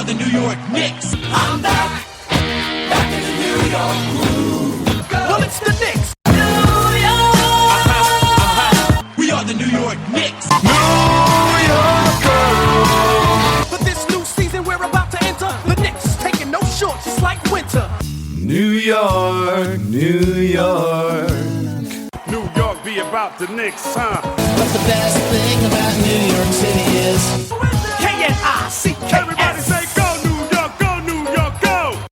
are the New York Knicks. I'm back in the New York groove. Well, it's the Knicks. New York. We are the New York Knicks. New York. For this new season we're about to enter, the Knicks taking no shorts, just like winter. New York, New York. New York be about the Knicks, huh? But the best thing about New York City is K-N-I-C-K-S. Everybody say go New York, go New York, go!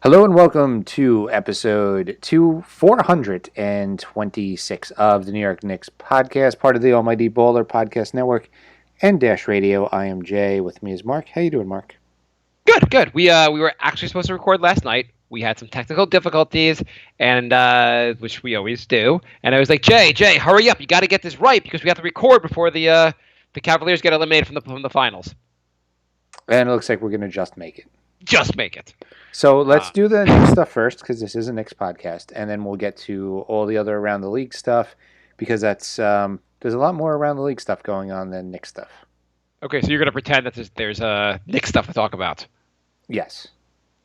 Hello and welcome to episode 426 of the New York Knicks podcast, part of the Almighty Bowler Podcast Network and Dash Radio. I am Jay. With me is Mark. How you doing, Mark? Good. We were actually supposed to record last night. We had some technical difficulties, and which we always do. And I was like, Jay, hurry up! You got to get this right because we have to record before the Cavaliers get eliminated from the finals. And it looks like we're going to just make it. Just make it. So let's do the Knicks stuff first because this is a Knicks podcast, and then we'll get to all the other around the league stuff because that's there's a lot more around the league stuff going on than Knicks stuff. Okay, so you're going to pretend that there's Knicks stuff to talk about. Yes.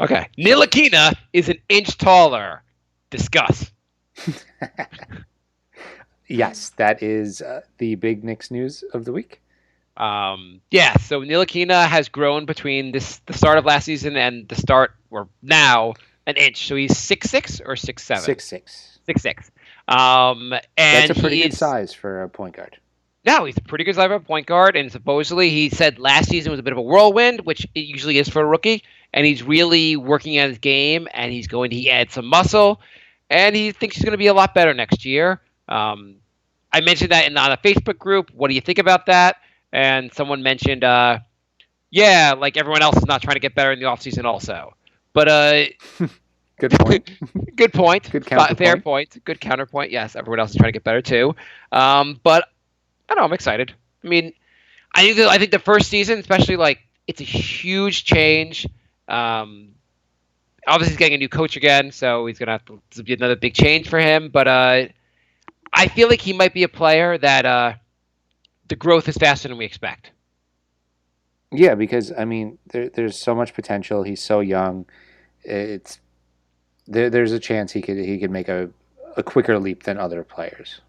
Okay. Ntilikina is an inch taller. Discuss. Yes, that is the big Knicks news of the week. So Ntilikina has grown between the start of last season and the start, or now, an inch. So he's 6'6" or 6'7"? 6'6". 6'6". And that's a pretty good size for a point guard. No, he's a pretty good size for a point guard, and supposedly he said last season was a bit of a whirlwind, which it usually is for a rookie, and he's really working at his game, and he add some muscle, and he thinks he's going to be a lot better next year. I mentioned that on a Facebook group. What do you think about that? And someone mentioned, like everyone else is not trying to get better in the offseason also. But good point. Good point. Good counterpoint. Fair point. Good counterpoint. Yes, everyone else is trying to get better too. But I don't know. I'm excited. I mean, I think the first season, especially, it's a huge change. Obviously, he's getting a new coach again, so he's gonna have to be another big change for him. But I feel like he might be a player that the growth is faster than we expect. Yeah, because there's so much potential. He's so young. There's a chance he could make a quicker leap than other players.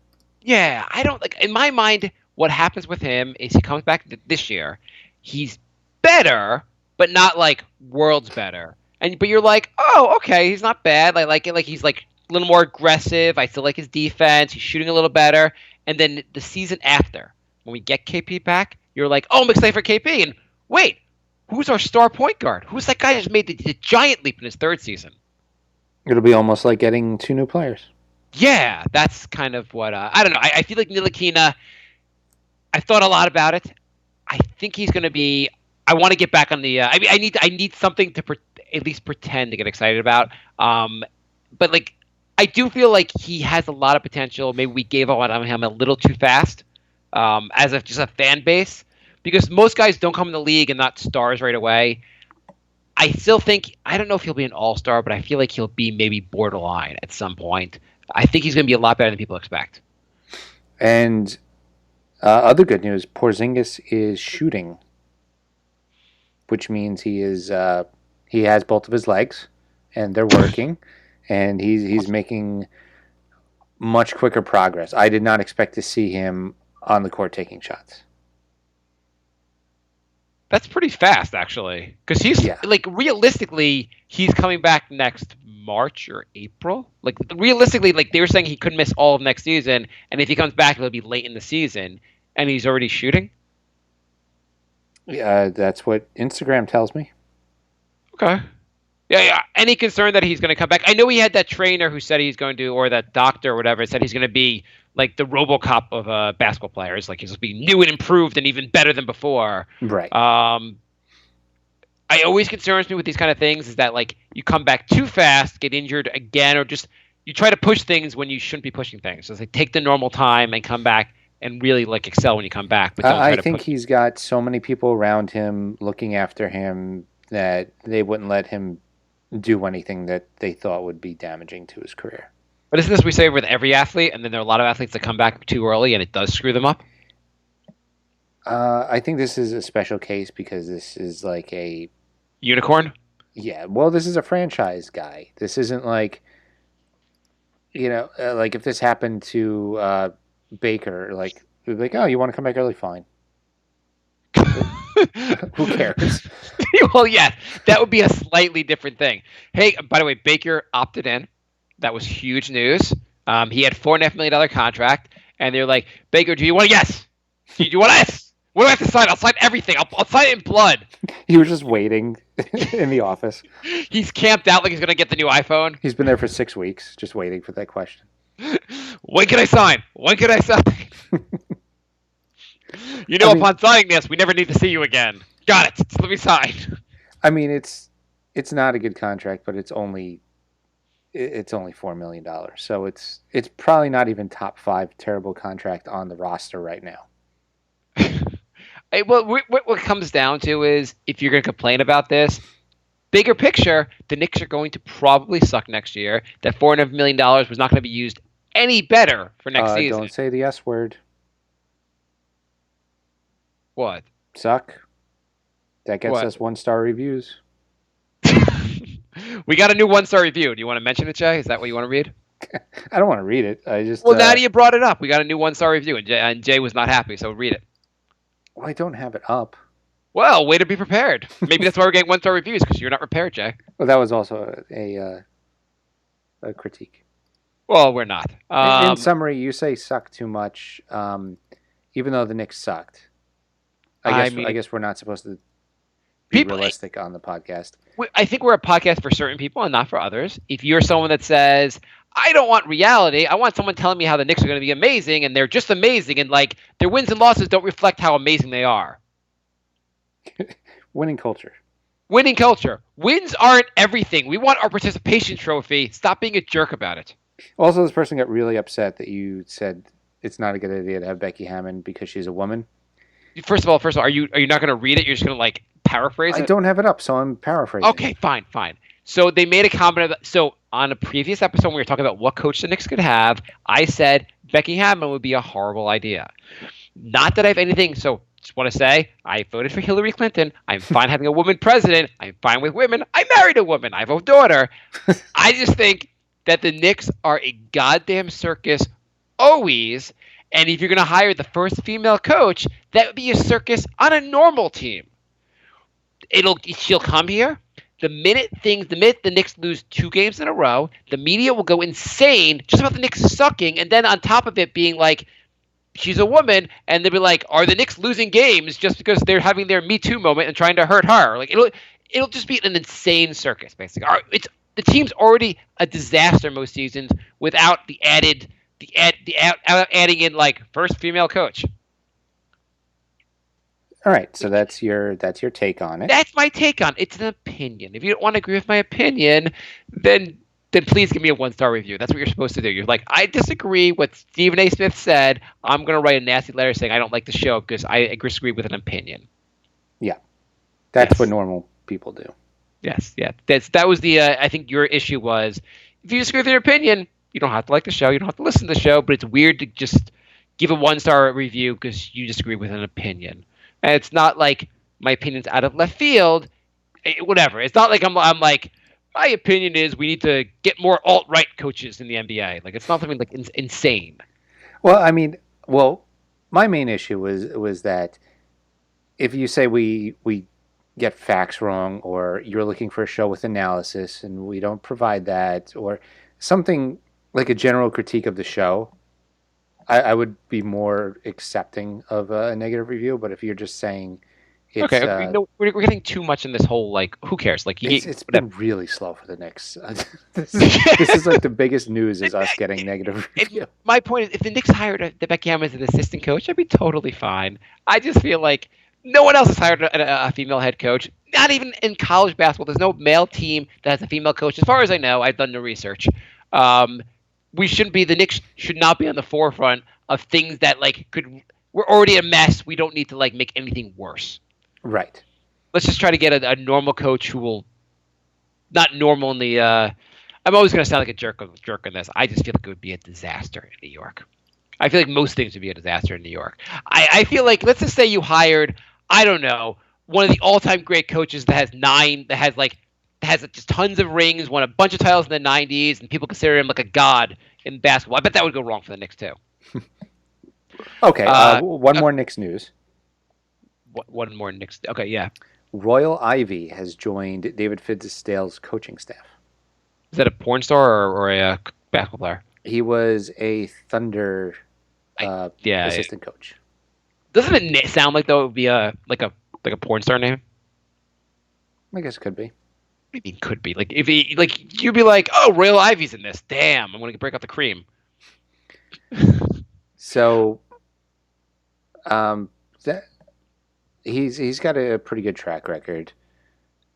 Yeah, I don't in my mind. What happens with him is he comes back this year. He's better, but not worlds better. But you're like, oh, okay, he's not bad. He's a little more aggressive. I still like his defense. He's shooting a little better. And then the season after, when we get KP back, you're like, oh, I'm excited for KP. And wait, who's our star point guard? Who's that guy who just made the giant leap in his third season? It'll be almost like getting two new players. Yeah, that's kind of what I don't know. I feel like Ntilikina. I've thought a lot about it. I think he's going to be. I want to get back on the. I need something to at least pretend to get excited about. But I do feel like he has a lot of potential. Maybe we gave up on him a little too fast, as just a fan base, because most guys don't come in the league and not stars right away. I still think I don't know if he'll be an all-star, but I feel like he'll be maybe borderline at some point. I think he's going to be a lot better than people expect. And other good news: Porzingis is shooting, which means he has both of his legs, and they're working, and he's making much quicker progress. I did not expect to see him on the court taking shots. That's pretty fast, actually, because he's realistically, he's coming back next March or April. Realistically, they were saying he could miss all of next season, and if he comes back, it'll be late in the season, and he's already shooting. Yeah, that's what Instagram tells me. Okay. Yeah. Any concern that he's going to come back? I know he had that trainer who said he's going to, or that doctor or whatever, said he's going to be like the RoboCop of basketball players. Like he's going to be new and improved and even better than before. Right. I always concerns me with these kind of things is that you come back too fast, get injured again, or just you try to push things when you shouldn't be pushing things. So it's take the normal time and come back and really excel when you come back. But I think he's got so many people around him looking after him that they wouldn't let him do anything that they thought would be damaging to his career. But isn't this we say with every athlete, and then there are a lot of athletes that come back too early and it does screw them up? I think this is a special case because this is like a Unicorn? yeah. Well, this is a franchise guy. This isn't like like if this happened to Baker, like we'd be like, oh, you want to come back early? Fine. Who cares? Well, yeah, that would be a slightly different thing. Hey, by the way, Baker opted in. That was huge news. He had $4.5 million contract, and they're like, Baker, do you want a yes? Do you want a yes? What do I have to sign? I'll sign everything. I'll sign it in blood. He was just waiting in the office. He's camped out like he's gonna get the new iPhone. He's been there for 6 weeks, just waiting for that question. When can I sign? When can I sign? Upon signing this, we never need to see you again. Got it. Let me sign. I mean, it's not a good contract, but it's only $4 million, so it's probably not even top 5 terrible contract on the roster right now. Well, what it comes down to is if you're going to complain about this, bigger picture, the Knicks are going to probably suck next year. That $4.5 million was not going to be used any better for next season. Don't say the S word. What? Suck. That gets us 1-star reviews. We got a new 1-star review. Do you want to mention it, Jay? Is that what you want to read? I don't want to read it. I just. Well, now that you brought it up, we got a new 1-star review, and Jay was not happy, so read it. Well, I don't have it up. Well, way to be prepared. Maybe that's why we're getting 1-star reviews, because you're not prepared, Jay. Well, that was also a critique. Well, we're not. In summary, you say suck too much, even though the Knicks sucked. I guess we're not supposed to be realistic on the podcast. I think we're a podcast for certain people and not for others. If you're someone that says, I don't want reality, I want someone telling me how the Knicks are going to be amazing, and they're just amazing, and like their wins and losses don't reflect how amazing they are. Winning culture. Winning culture. Wins aren't everything. We want our participation trophy. Stop being a jerk about it. Also, this person got really upset that you said it's not a good idea to have Becky Hammon because she's a woman. First of all, are you not going to read it? You're just going to like paraphrase it? I don't have it up, so I'm paraphrasing. Okay, fine. So they made a comment so on a previous episode when we were talking about what coach the Knicks could have, I said Becky Hammon would be a horrible idea. Not that I have anything. So just want to say I voted for Hillary Clinton. I'm fine having a woman president. I'm fine with women. I married a woman. I have a daughter. I just think that the Knicks are a goddamn circus always. And if you're going to hire the first female coach, that would be a circus on a normal team. She'll come here. The minute the Knicks lose 2 games in a row, the media will go insane just about the Knicks sucking. And then on top of it being like, she's a woman, and they'll be like, are the Knicks losing games just because they're having their Me Too moment and trying to hurt her? Like it'll just be an insane circus, basically. The team's already a disaster most seasons without adding in like first female coach. All right, so that's your take on it. That's my take on it. It's an opinion. If you don't want to agree with my opinion, then please give me a 1-star review. That's what you're supposed to do. You're like, I disagree with what Stephen A. Smith said. I'm going to write a nasty letter saying I don't like the show because I disagree with an opinion. Yeah, that's what normal people do. Yes, yeah. That was the. I think your issue was if you disagree with your opinion, you don't have to like the show. You don't have to listen to the show. But it's weird to just give a 1-star review because you disagree with an opinion. And it's not like my opinion's out of left field. Whatever. It's not like I'm like, my opinion is we need to get more alt-right coaches in the NBA. Like, it's not something like insane. Well, I mean, my main issue was that if you say we get facts wrong or you're looking for a show with analysis and we don't provide that or something like a general critique of the show, I would be more accepting of a negative review. But if you're just saying it's... Okay, we're getting too much in this whole, like, who cares? Like, it's been really slow for the Knicks. This is like the biggest news is us getting negative review. My point is, if the Knicks hired the Becky Hammon as an assistant coach, I'd be totally fine. I just feel like no one else has hired a female head coach. Not even in college basketball. There's no male team that has a female coach. As far as I know, I've done the research. The Knicks should not be on the forefront of things that we're already a mess. We don't need to make anything worse. Right. Let's just try to get a normal coach who will not normal in the. I'm always going to sound like a jerk on this. I just feel like it would be a disaster in New York. I feel like most things would be a disaster in New York. I feel like, let's just say you hired, I don't know, one of the all-time great coaches that has just tons of rings, won a bunch of titles in the '90s, and people consider him like a god in basketball. I bet that would go wrong for the Knicks too. Okay, one more Knicks news. One more Knicks. Okay, yeah. Royal Ivy has joined David Fizdale's coaching staff. Is that a porn star or a basketball player? He was a Thunder assistant coach. Doesn't it sound like though it would be a porn star name? I guess it could be. What do you mean could be? Like if he you'd be like, oh, Royal Ivy's in this. Damn, I'm gonna break out the cream. So, that he's got a pretty good track record.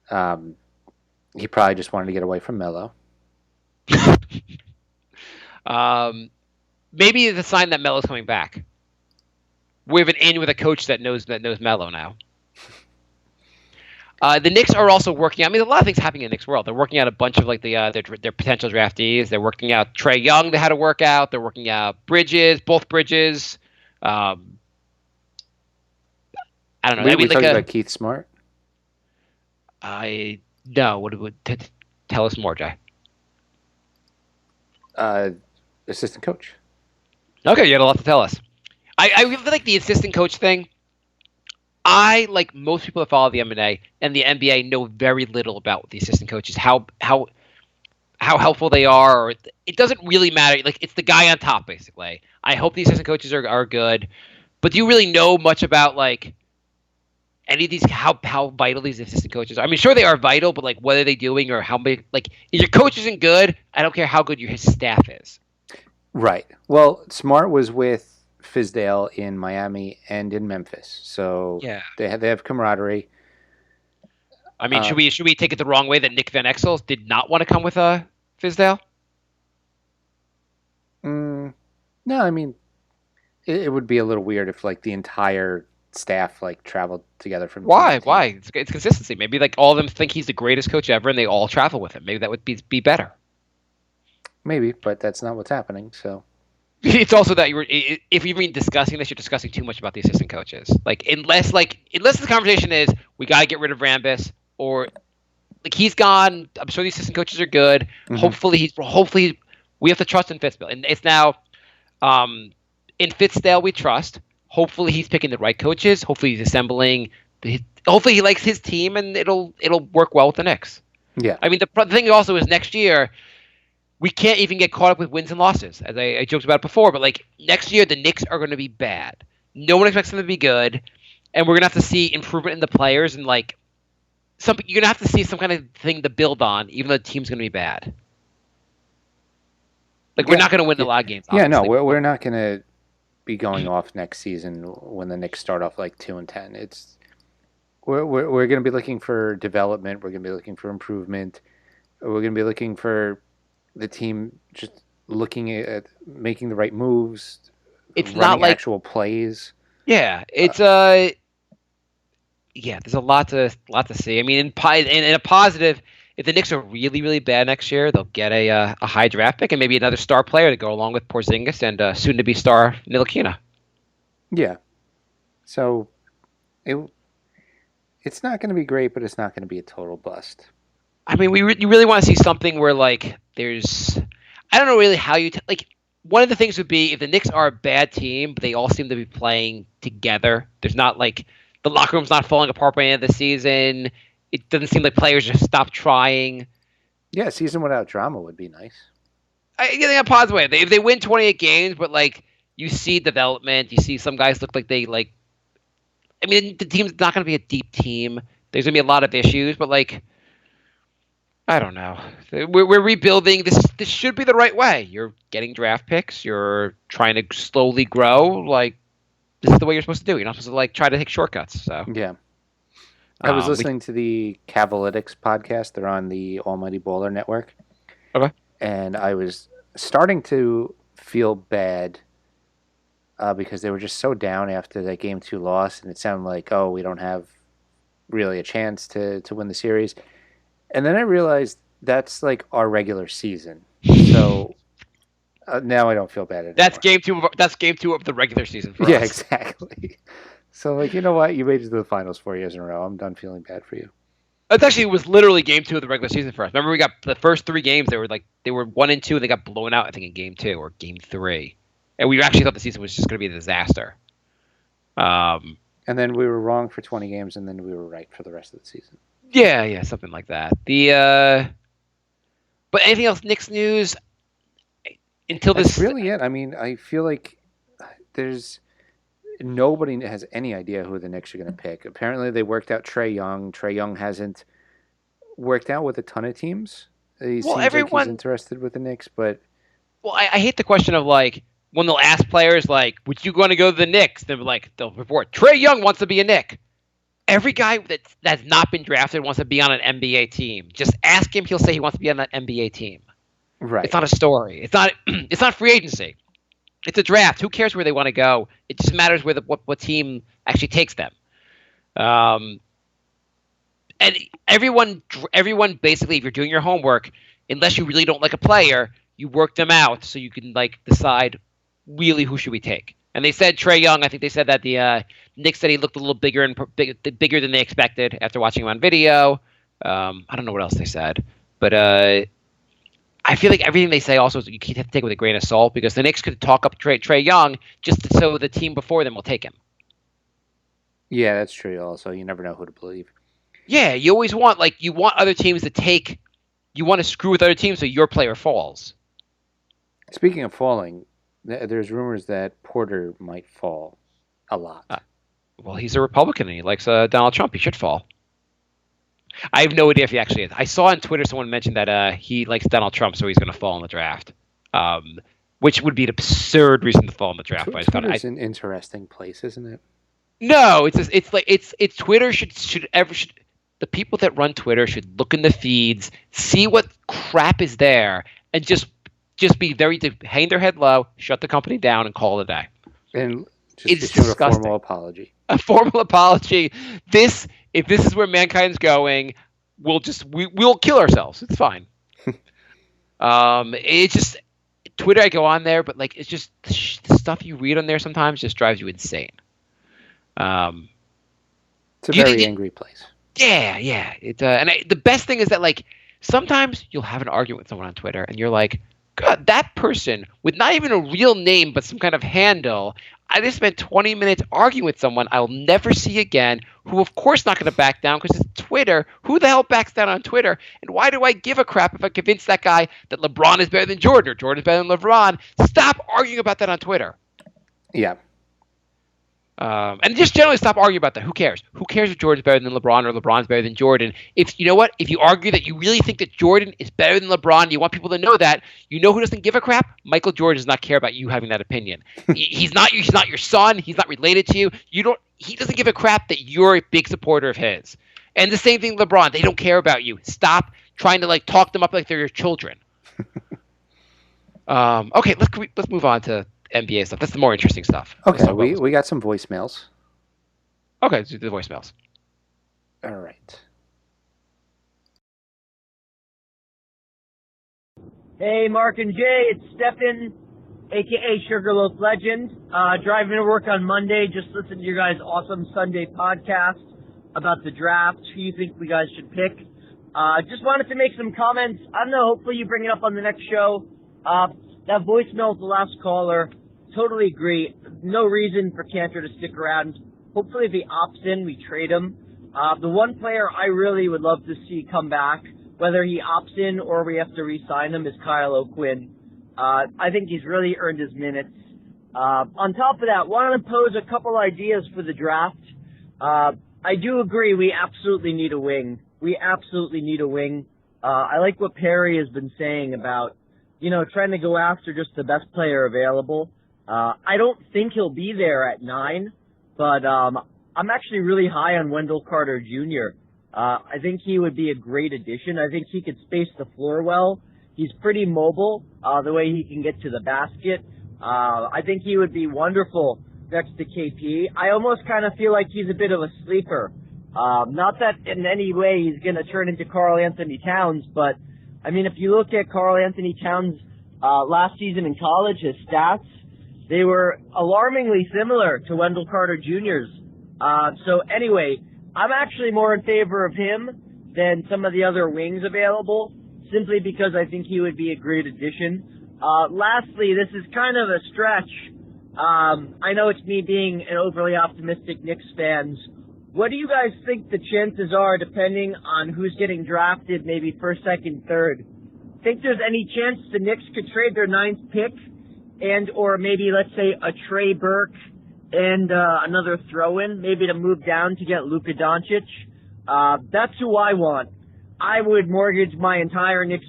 He probably just wanted to get away from Melo. Maybe it's a sign that Melo's coming back. We have an in with a coach that knows Melo now. The Knicks are also working. I mean, a lot of things happening in the Knicks world. They're working out a bunch of their potential draftees. They're working out Trae Young. They had to work out. They're working out both Bridges. I don't know. We talking about Keith Smart. No. What would tell us more, Jay? Assistant coach. Okay, you had a lot to tell us. I feel like the assistant coach thing. I, like most people that follow the NBA and the NBA, know very little about the assistant coaches, how helpful they are. Or it doesn't really matter. Like, it's the guy on top, basically. I hope the assistant coaches are good, but do you really know much about like any of these? How vital these assistant coaches are? I mean, sure they are vital, but like, what are they doing, or how big? Like, if your coach isn't good, I don't care how good his staff is. Right. Well, Smart was with Fizdale in Miami and in Memphis, so yeah, they have camaraderie. I mean, should we take it the wrong way that Nick Van Exel did not want to come with Fizdale? No, I mean, it would be a little weird if like the entire staff like traveled together from. Why? It's consistency. Maybe like all of them think he's the greatest coach ever, and they all travel with him. Maybe that would be better. Maybe, but that's not what's happening. So. It's also that if you're even discussing this, you're discussing too much about the assistant coaches. Unless the conversation is we gotta get rid of Rambis, or like he's gone. I'm sure the assistant coaches are good. Mm-hmm. Hopefully we have to trust in Fizdale, and it's now in Fizdale we trust. Hopefully he's picking the right coaches. Hopefully he's assembling. Hopefully he likes his team, and it'll work well with the Knicks. Yeah. I mean the thing also is next year. We can't even get caught up with wins and losses, as I joked about it before. But like next year, the Knicks are going to be bad. No one expects them to be good, and we're going to have to see improvement in the players and like something. You're going to have to see some kind of thing to build on, even though the team's going to be bad. Like we're not going to win a lot of games. Yeah, no, we're not going to be going off next season when the Knicks start off like 2-10. We're going to be looking for development. We're going to be looking for improvement. We're going to be looking for the team just looking at making the right moves. It's not like actual plays. Yeah, it's yeah. There's a lot to see. I mean, in a positive, if the Knicks are really really bad next year, they'll get a high draft pick and maybe another star player to go along with Porzingis and soon to be star Ntilikina. Yeah. So it's not going to be great, but it's not going to be a total bust. I mean, you really want to see something where, like, there's... I don't know really how you... like, one of the things would be if the Knicks are a bad team, but they all seem to be playing together. There's not, like... The locker room's not falling apart by the end of the season. It doesn't seem like players just stop trying. Yeah, a season without drama would be nice. In a positive way. If they win 28 games, but, like, you see development. You see some guys look like they, like... I mean, the team's not going to be a deep team. There's going to be a lot of issues, but, like... I don't know. We're rebuilding. This should be the right way. You're getting draft picks. You're trying to slowly grow. Like, this is the way you're supposed to do. You're not supposed to, like, try to take shortcuts. So yeah. I was listening to the Cavalytics podcast. They're on the Almighty Baller Network. Okay. And I was starting to feel bad because they were just so down after that Game 2 loss, and it sounded like, oh, we don't have really a chance to win the series. And then I realized that's like our regular season. So Now I don't feel bad anymore. That's game two. That's game two of the regular season for Yeah, us. exactly. So, like, you know what? You made it to the finals 4 years in a row. I'm done feeling bad for you. It was literally game two of the regular season for us. Remember, we got the first three games. They were 1-2, and they got blown out. I think in game two or game three, and we actually thought the season was just going to be a disaster. And then we were wrong for 20 games, and then we were right for the rest of the season. Yeah, something like that. But anything else? Knicks news until That's this. really it. I mean, I feel like there's nobody has any idea who the Knicks are going to pick. Apparently, they worked out Trae Young. Trae Young hasn't worked out with a ton of teams. He seems like he's interested with the Knicks, but I hate the question of like when they'll ask players like, "Would you want to go to the Knicks?" They'll report Trae Young wants to be a Knick. Every guy that's not been drafted wants to be on an NBA team. Just ask him; he'll say he wants to be on that NBA team. right. It's not a story. It's not. It's not free agency. It's a draft. Who cares where they want to go? It just matters where what team actually takes them. And everyone basically, if you're doing your homework, unless you really don't like a player, you work them out so you can like decide really who should we take. And they said Trae Young. I think they said that the Knicks said he looked a little bigger bigger than they expected after watching him on video. I don't know what else they said, but I feel like everything they say also is you have to take it with a grain of salt because the Knicks could talk up Trae Young just so the team before them will take him. Yeah, that's true. Also, you never know who to believe. Yeah, you always want other teams to take. You want to screw with other teams so your player falls. Speaking of falling, there's rumors that Porter might fall a lot. Well, he's a Republican and he likes Donald Trump. He should fall. I have no idea if he actually is. I saw on Twitter someone mentioned that he likes Donald Trump, so he's going to fall in the draft, which would be an absurd reason to fall in the draft. Twitter's an interesting place, isn't it? No, it's Twitter should the people that run Twitter should look in the feeds, see what crap is there, and just be hang their head low, shut the company down, and call it a day. And just it's issue disgusting. a formal apology. A formal apology. If this is where mankind's going, we'll kill ourselves. It's fine. It's just Twitter. I go on there, but like it's just the stuff you read on there sometimes just drives you insane. It's a very angry place. Yeah. The best thing is that like sometimes you'll have an argument with someone on Twitter, and you're like, God, that person with not even a real name but some kind of handle. I just spent 20 minutes arguing with someone I'll never see again, who of course not going to back down because it's Twitter. Who the hell backs down on Twitter? And why do I give a crap if I convince that guy that LeBron is better than Jordan or Jordan is better than LeBron? Stop arguing about that on Twitter. Yeah. And just generally stop arguing about that. Who cares? Who cares if Jordan's better than LeBron or LeBron's better than Jordan? If you know what? If you argue that you really think that Jordan is better than LeBron, you want people to know that. You know who doesn't give a crap? Michael Jordan does not care about you having that opinion. He's not your son. He's not related to you. He doesn't give a crap that you're a big supporter of his. And the same thing, LeBron. They don't care about you. Stop trying to like talk them up like they're your children. Okay, let's move on to NBA stuff. That's the more interesting stuff. Okay, we got some voicemails. Okay, let's do the voicemails. All right. Hey, Mark and Jay, it's Stefan, a.k.a. Sugarloaf Legend. Driving to work on Monday, just listened to your guys' awesome Sunday podcast about the draft, who you think we guys should pick. Just wanted to make some comments. I don't know, hopefully you bring it up on the next show. That voicemail with the last caller, totally agree. No reason for Cantor to stick around. Hopefully if he opts in, we trade him. The one player I really would love to see come back, whether he opts in or we have to re-sign him, is Kyle O'Quinn. I think he's really earned his minutes. On top of that, wanted to pose a couple ideas for the draft. I do agree we absolutely need a wing. I like what Perry has been saying about, trying to go after just the best player available. I don't think he'll be there at 9, but I'm actually really high on Wendell Carter Jr. I think he would be a great addition. I think he could space the floor well. He's pretty mobile, the way he can get to the basket. I think he would be wonderful next to KP. I almost kind of feel like he's a bit of a sleeper. Not that in any way he's going to turn into Karl Anthony Towns, but I mean, if you look at Karl Anthony Towns' last season in college, his stats, they were alarmingly similar to Wendell Carter Jr.'s. So anyway, I'm actually more in favor of him than some of the other wings available, simply because I think he would be a great addition. Lastly, this is kind of a stretch. I know it's me being an overly optimistic Knicks fan. What do you guys think the chances are, depending on who's getting drafted, maybe first, second, third? Think there's any chance the Knicks could trade their 9th pick and or maybe, let's say, a Trey Burke and another throw-in, maybe to move down to get Luka Doncic? That's who I want. I would mortgage my entire Knicks.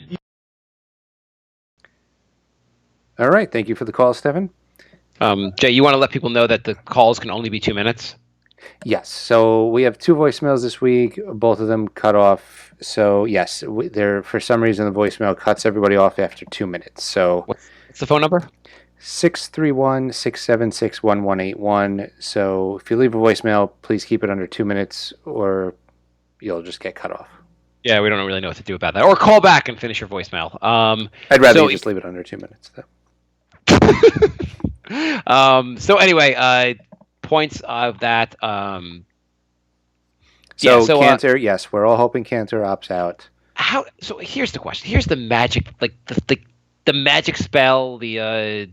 All right. Thank you for the call, Stephen. Jay, you want to let people know that the calls can only be 2 minutes? Yes. So we have 2 voicemails this week. Both of them cut off. So yes, there for some reason the voicemail cuts everybody off after 2 minutes. So What's the phone number? 631-676-1181. So if you leave a voicemail, please keep it under 2 minutes, or you'll just get cut off. Yeah, we don't really know what to do about that. Or call back and finish your voicemail. I'd rather you just leave it under 2 minutes, though. So anyway, points of that. Cantor, yes, we're all hoping Cantor opts out. So here's the question. Here's the magic, like the magic spell, the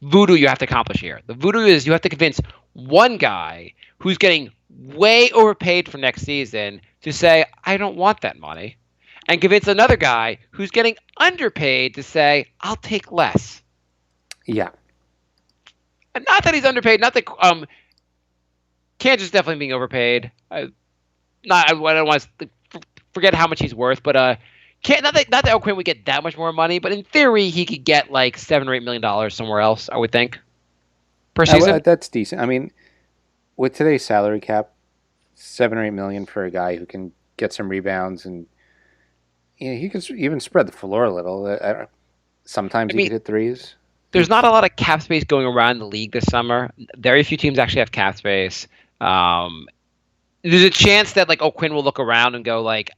voodoo you have to accomplish here. The voodoo is you have to convince one guy who's getting way overpaid for next season to say, I don't want that money, and convince another guy who's getting underpaid to say, I'll take less. Yeah. And not that he's underpaid, not that Cantor's definitely being overpaid. I don't want to forget how much he's worth, but not that O'Quinn would get that much more money, but in theory he could get like $7 or $8 million somewhere else, I would think, per season. That's decent. I mean, with today's salary cap, $7 or $8 million for a guy who can get some rebounds, and he can even spread the floor a little. Sometimes he could hit threes. There's not a lot of cap space going around the league this summer. Very few teams actually have cap space. There's a chance that like O'Quinn will look around and go like,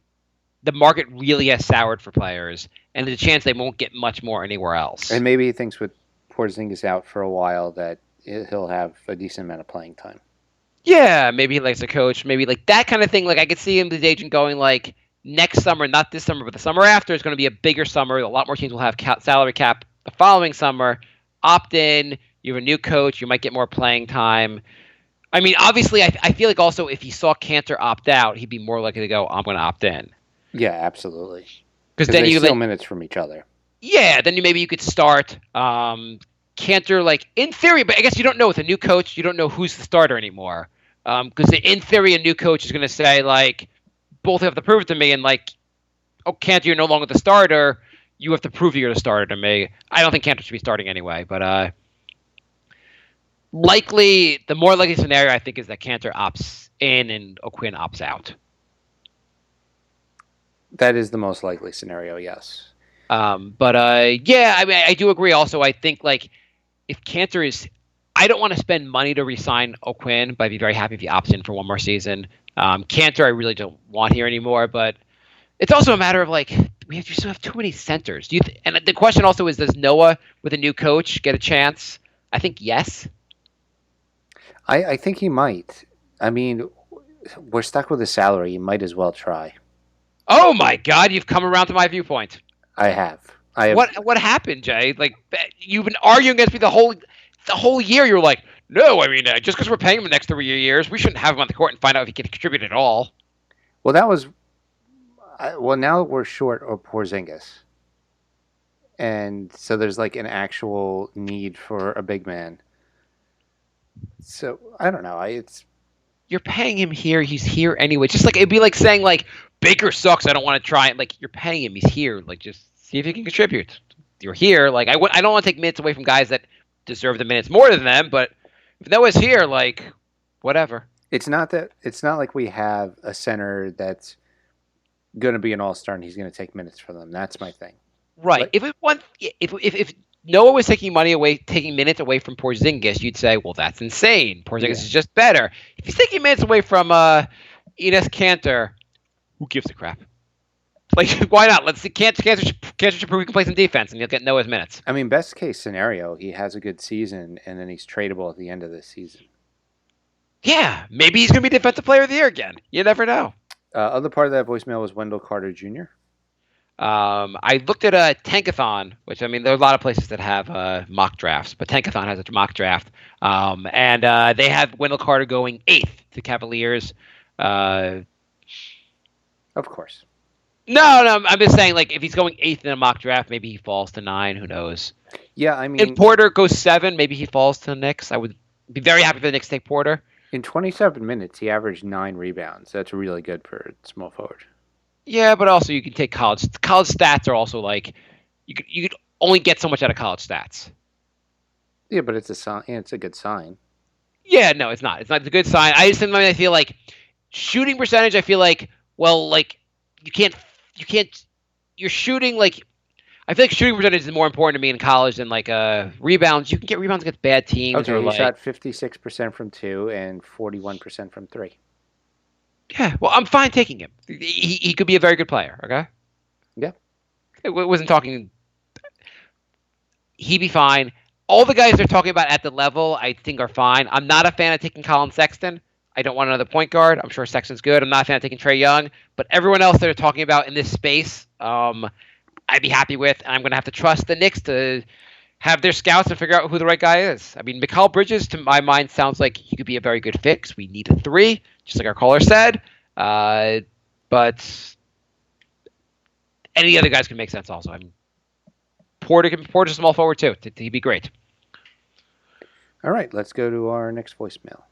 the market really has soured for players, and there's a chance they won't get much more anywhere else. And maybe he thinks with Porzingis out for a while that he'll have a decent amount of playing time. Yeah, maybe he likes a coach. Maybe like that kind of thing. Like I could see him, the agent, going like, next summer, not this summer, but the summer after is going to be a bigger summer. A lot more teams will have salary cap the following summer. Opt in. You have a new coach. You might get more playing time. I mean, obviously, I feel like also if he saw Cantor opt out, he'd be more likely to go, I'm going to opt in. Yeah, absolutely. Because then you steal minutes from each other. Yeah, then maybe you could start Cantor, like in theory, but I guess you don't know with a new coach. You don't know who's the starter anymore. Because in theory, a new coach is going to say like, both have to prove it to me, and like, oh, Cantor, you're no longer the starter. You have to prove you're the starter to me. I don't think Cantor should be starting anyway, but the more likely scenario I think is that Cantor opts in and O'Quinn opts out. That is the most likely scenario, yes. Yeah, I mean, I do agree. Also, I think like if Cantor is, I don't want to spend money to re-sign O'Quinn, but I'd be very happy if he opts in for one more season. Cantor, I really don't want here anymore, but it's also a matter of like we still have too many centers. And the question also is, does Noah with a new coach get a chance? I think yes. I think he might. I mean, we're stuck with his salary. You might as well try. Oh my God! You've come around to my viewpoint. I have. What happened, Jay? Like you've been arguing against me the whole year. You're like, no. I mean, just because we're paying him the next 3 years, we shouldn't have him on the court and find out if he can contribute at all. Well, that was. Well, now we're short of Porzingis, and so there's like an actual need for a big man. So I don't know. You're paying him here. He's here anyway. Just like it'd be like saying like Baker sucks. I don't want to try it. Like you're paying him. He's here. Like just see if he can contribute. You're here. Like I don't want to take minutes away from guys that deserve the minutes more than them. But if Noah's here, like whatever. It's not like we have a center that's going to be an all-star and he's going to take minutes from them. That's my thing. Right. But, if Noah was taking minutes away from Porzingis, you'd say, well, that's insane. Porzingis is just better. If he's taking minutes away from Enes Kanter, who gives a crap? Like, why not? Let's see. Cancer should prove he can play some defense, and he'll get Noah's minutes. I mean, best case scenario, he has a good season, and then he's tradable at the end of the season. Yeah, maybe he's going to be Defensive Player of the Year again. You never know. Other part of that voicemail was Wendell Carter Jr. I looked at a Tankathon, which, I mean, there are a lot of places that have mock drafts, but Tankathon has a mock draft. And they have Wendell Carter going 8th to Cavaliers. Of course. No, I'm just saying, like, if he's going 8th in a mock draft, maybe he falls to 9. Who knows? Yeah, I mean... If Porter goes 7, maybe he falls to the Knicks. I would be very happy for the Knicks to take Porter. In 27 minutes, he averaged 9 rebounds. That's really good for a small forward. Yeah, but also you can take college. College stats are also like you could only get so much out of college stats. Yeah, but it's a sign. It's a good sign. Yeah, no, it's not. It's not a good sign. I just sometimes I feel like shooting percentage. I feel like you can't. You're shooting like. I feel like shooting percentage is more important to me in college than rebounds. You can get rebounds against bad teams. Okay, he shot 56% from 2 and 41% from 3. Yeah, well, I'm fine taking him. He could be a very good player. Okay. Yeah. I wasn't talking. He'd be fine. All the guys they're talking about at the level, I think, are fine. I'm not a fan of taking Colin Sexton. I don't want another point guard. I'm sure Sexton's good. I'm not a fan of taking Trae Young. But everyone else they're talking about in this space, I'd be happy with. And I'm going to have to trust the Knicks to have their scouts and figure out who the right guy is. I mean, Mikal Bridges, to my mind, sounds like he could be a very good fit because we need a 3, just like our caller said. But any other guys can make sense also. I mean, Porter's a small forward too. He'd be great. All right, let's go to our next voicemail.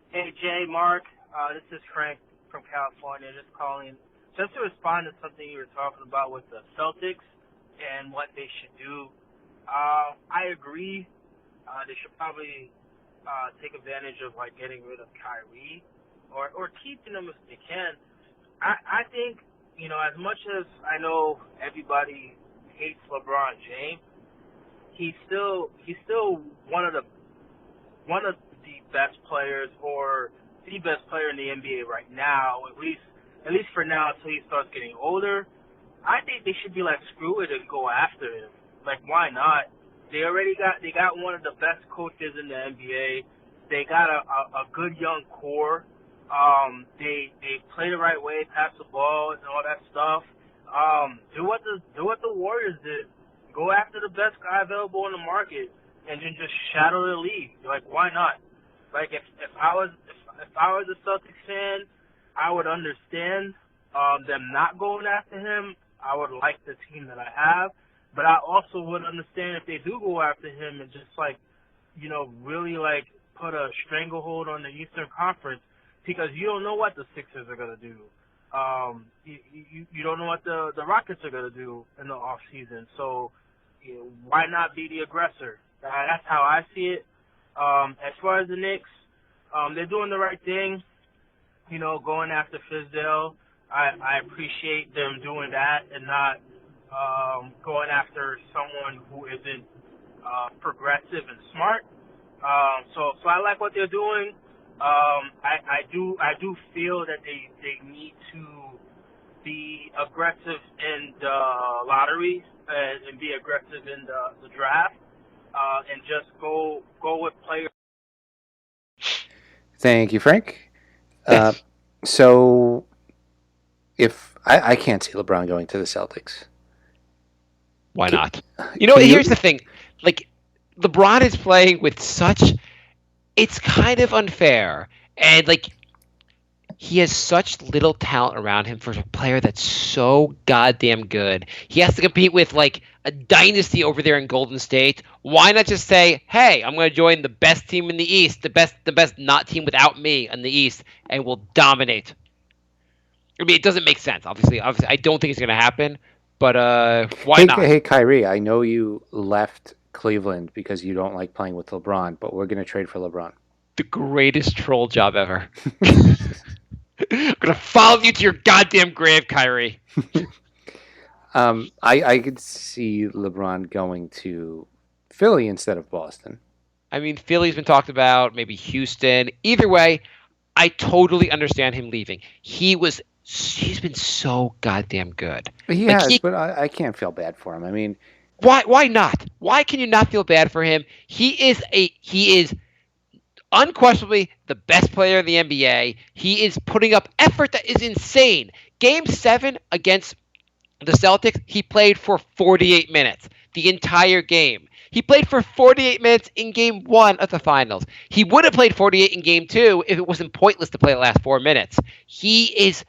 Hey, Jay, Mark. This is Frank from California, just calling just to respond to something you were talking about with the Celtics and what they should do. I agree. They should probably take advantage of getting rid of Kyrie or keeping him if they can. I think, as much as I know everybody hates LeBron James, he's still one of the best players, or the best player in the NBA right now, at least for now until he starts getting older. I think they should be screw it and go after him. Why not? They got one of the best coaches in the NBA. They got a good young core. They play the right way, pass the ball and all that stuff. Do what the Warriors did. Go after the best guy available in the market and then just shadow the league. Why not? If I was a Celtics fan, I would understand them not going after him. I would like the team that I have, but I also would understand if they do go after him and just really put a stranglehold on the Eastern Conference, because you don't know what the Sixers are gonna do. You don't know what the Rockets are gonna do in the off season. So why not be the aggressor? That's how I see it. As far as the Knicks, they're doing the right thing, going after Fizdale. I appreciate them doing that and not going after someone who isn't progressive and smart. So I like what they're doing. I do feel that they need to be aggressive in the lottery and be aggressive in the draft. And just go with players. Thank you, Frank. So, if I can't see LeBron going to the Celtics. Why not? Here's the thing. LeBron is playing with it's kind of unfair. And, he has such little talent around him for a player that's so goddamn good. He has to compete with, a dynasty over there in Golden State. Why not just say, hey, I'm going to join the best team in the East, the best not team without me in the East, and we'll dominate. I mean, it doesn't make sense, obviously. I don't think it's going to happen, but why not? Hey, Kyrie, I know you left Cleveland because you don't like playing with LeBron, but we're going to trade for LeBron. The greatest troll job ever. I'm going to follow you to your goddamn grave, Kyrie. I could see LeBron going to Philly instead of Boston. I mean, Philly's been talked about, maybe Houston. Either way, I totally understand him leaving. He's been so goddamn good. He Like, has, but I can't feel bad for him. I mean, why not? Why can you not feel bad for him? He is unquestionably the best player in the NBA. He is putting up effort that is insane. Game 7 against the Celtics, he played for 48 minutes, the entire game. He played for 48 minutes in Game 1 of the Finals. He would have played 48 in Game 2 if it wasn't pointless to play the last 4 minutes. He's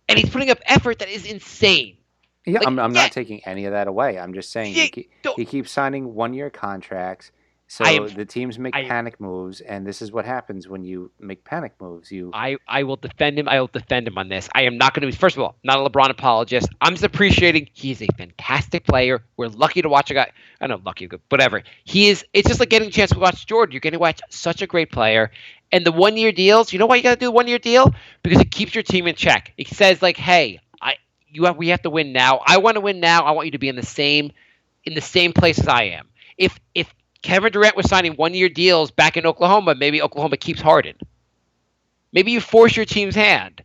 putting up effort that is insane. yeah, Like, I'm not taking any of that away. I'm just saying he keeps signing 1-year contracts. So the teams make panic moves, and this is what happens when you make panic moves. I will defend him. I will defend him on this. I am not going to be, first of all, not a LeBron apologist. I'm just appreciating he's a fantastic player. We're lucky to watch a guy. I don't know, lucky, whatever. It's just like getting a chance to watch Jordan. You're going to watch such a great player. And the 1-year deals, you know why you got to do a 1-year deal? Because it keeps your team in check. It says, like, hey, we have to win now. I want to win now. I want you to be in the same place as I am. If Kevin Durant was signing 1-year deals back in Oklahoma, maybe Oklahoma keeps Harden. Maybe you force your team's hand.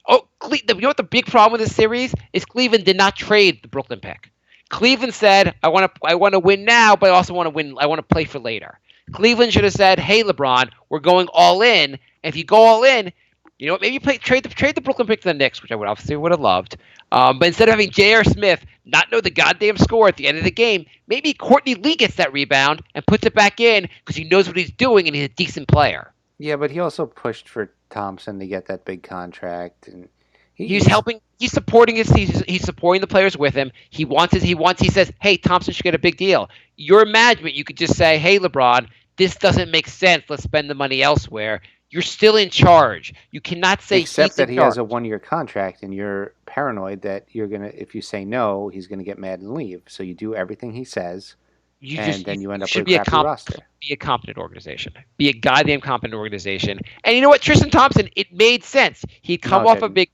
Oh, you know what the big problem with this series is? Cleveland did not trade the Brooklyn pick. Cleveland said, I want to win now, but I also want to win. I want to play for later. Cleveland should have said, hey, LeBron, we're going all in. And if you go all in, you know what? Maybe trade the Brooklyn pick to the Knicks, which I would have loved. But instead of having J.R. Smith not know the goddamn score at the end of the game, maybe Courtney Lee gets that rebound and puts it back in because he knows what he's doing and he's a decent player. Yeah, but he also pushed for Thompson to get that big contract, and he's helping. He's supporting he's supporting the players with him. He says, hey, Thompson should get a big deal. Your management, you could just say, hey, LeBron, this doesn't make sense. Let's spend the money elsewhere. You're still in charge. You cannot say except that he has a 1-year contract, and you're paranoid that if you say no, he's gonna get mad and leave. So you do everything he says, then you end up with a crappy roster. Be a competent organization. Be a goddamn competent organization. And you know what, Tristan Thompson, it made sense. He'd come off a big,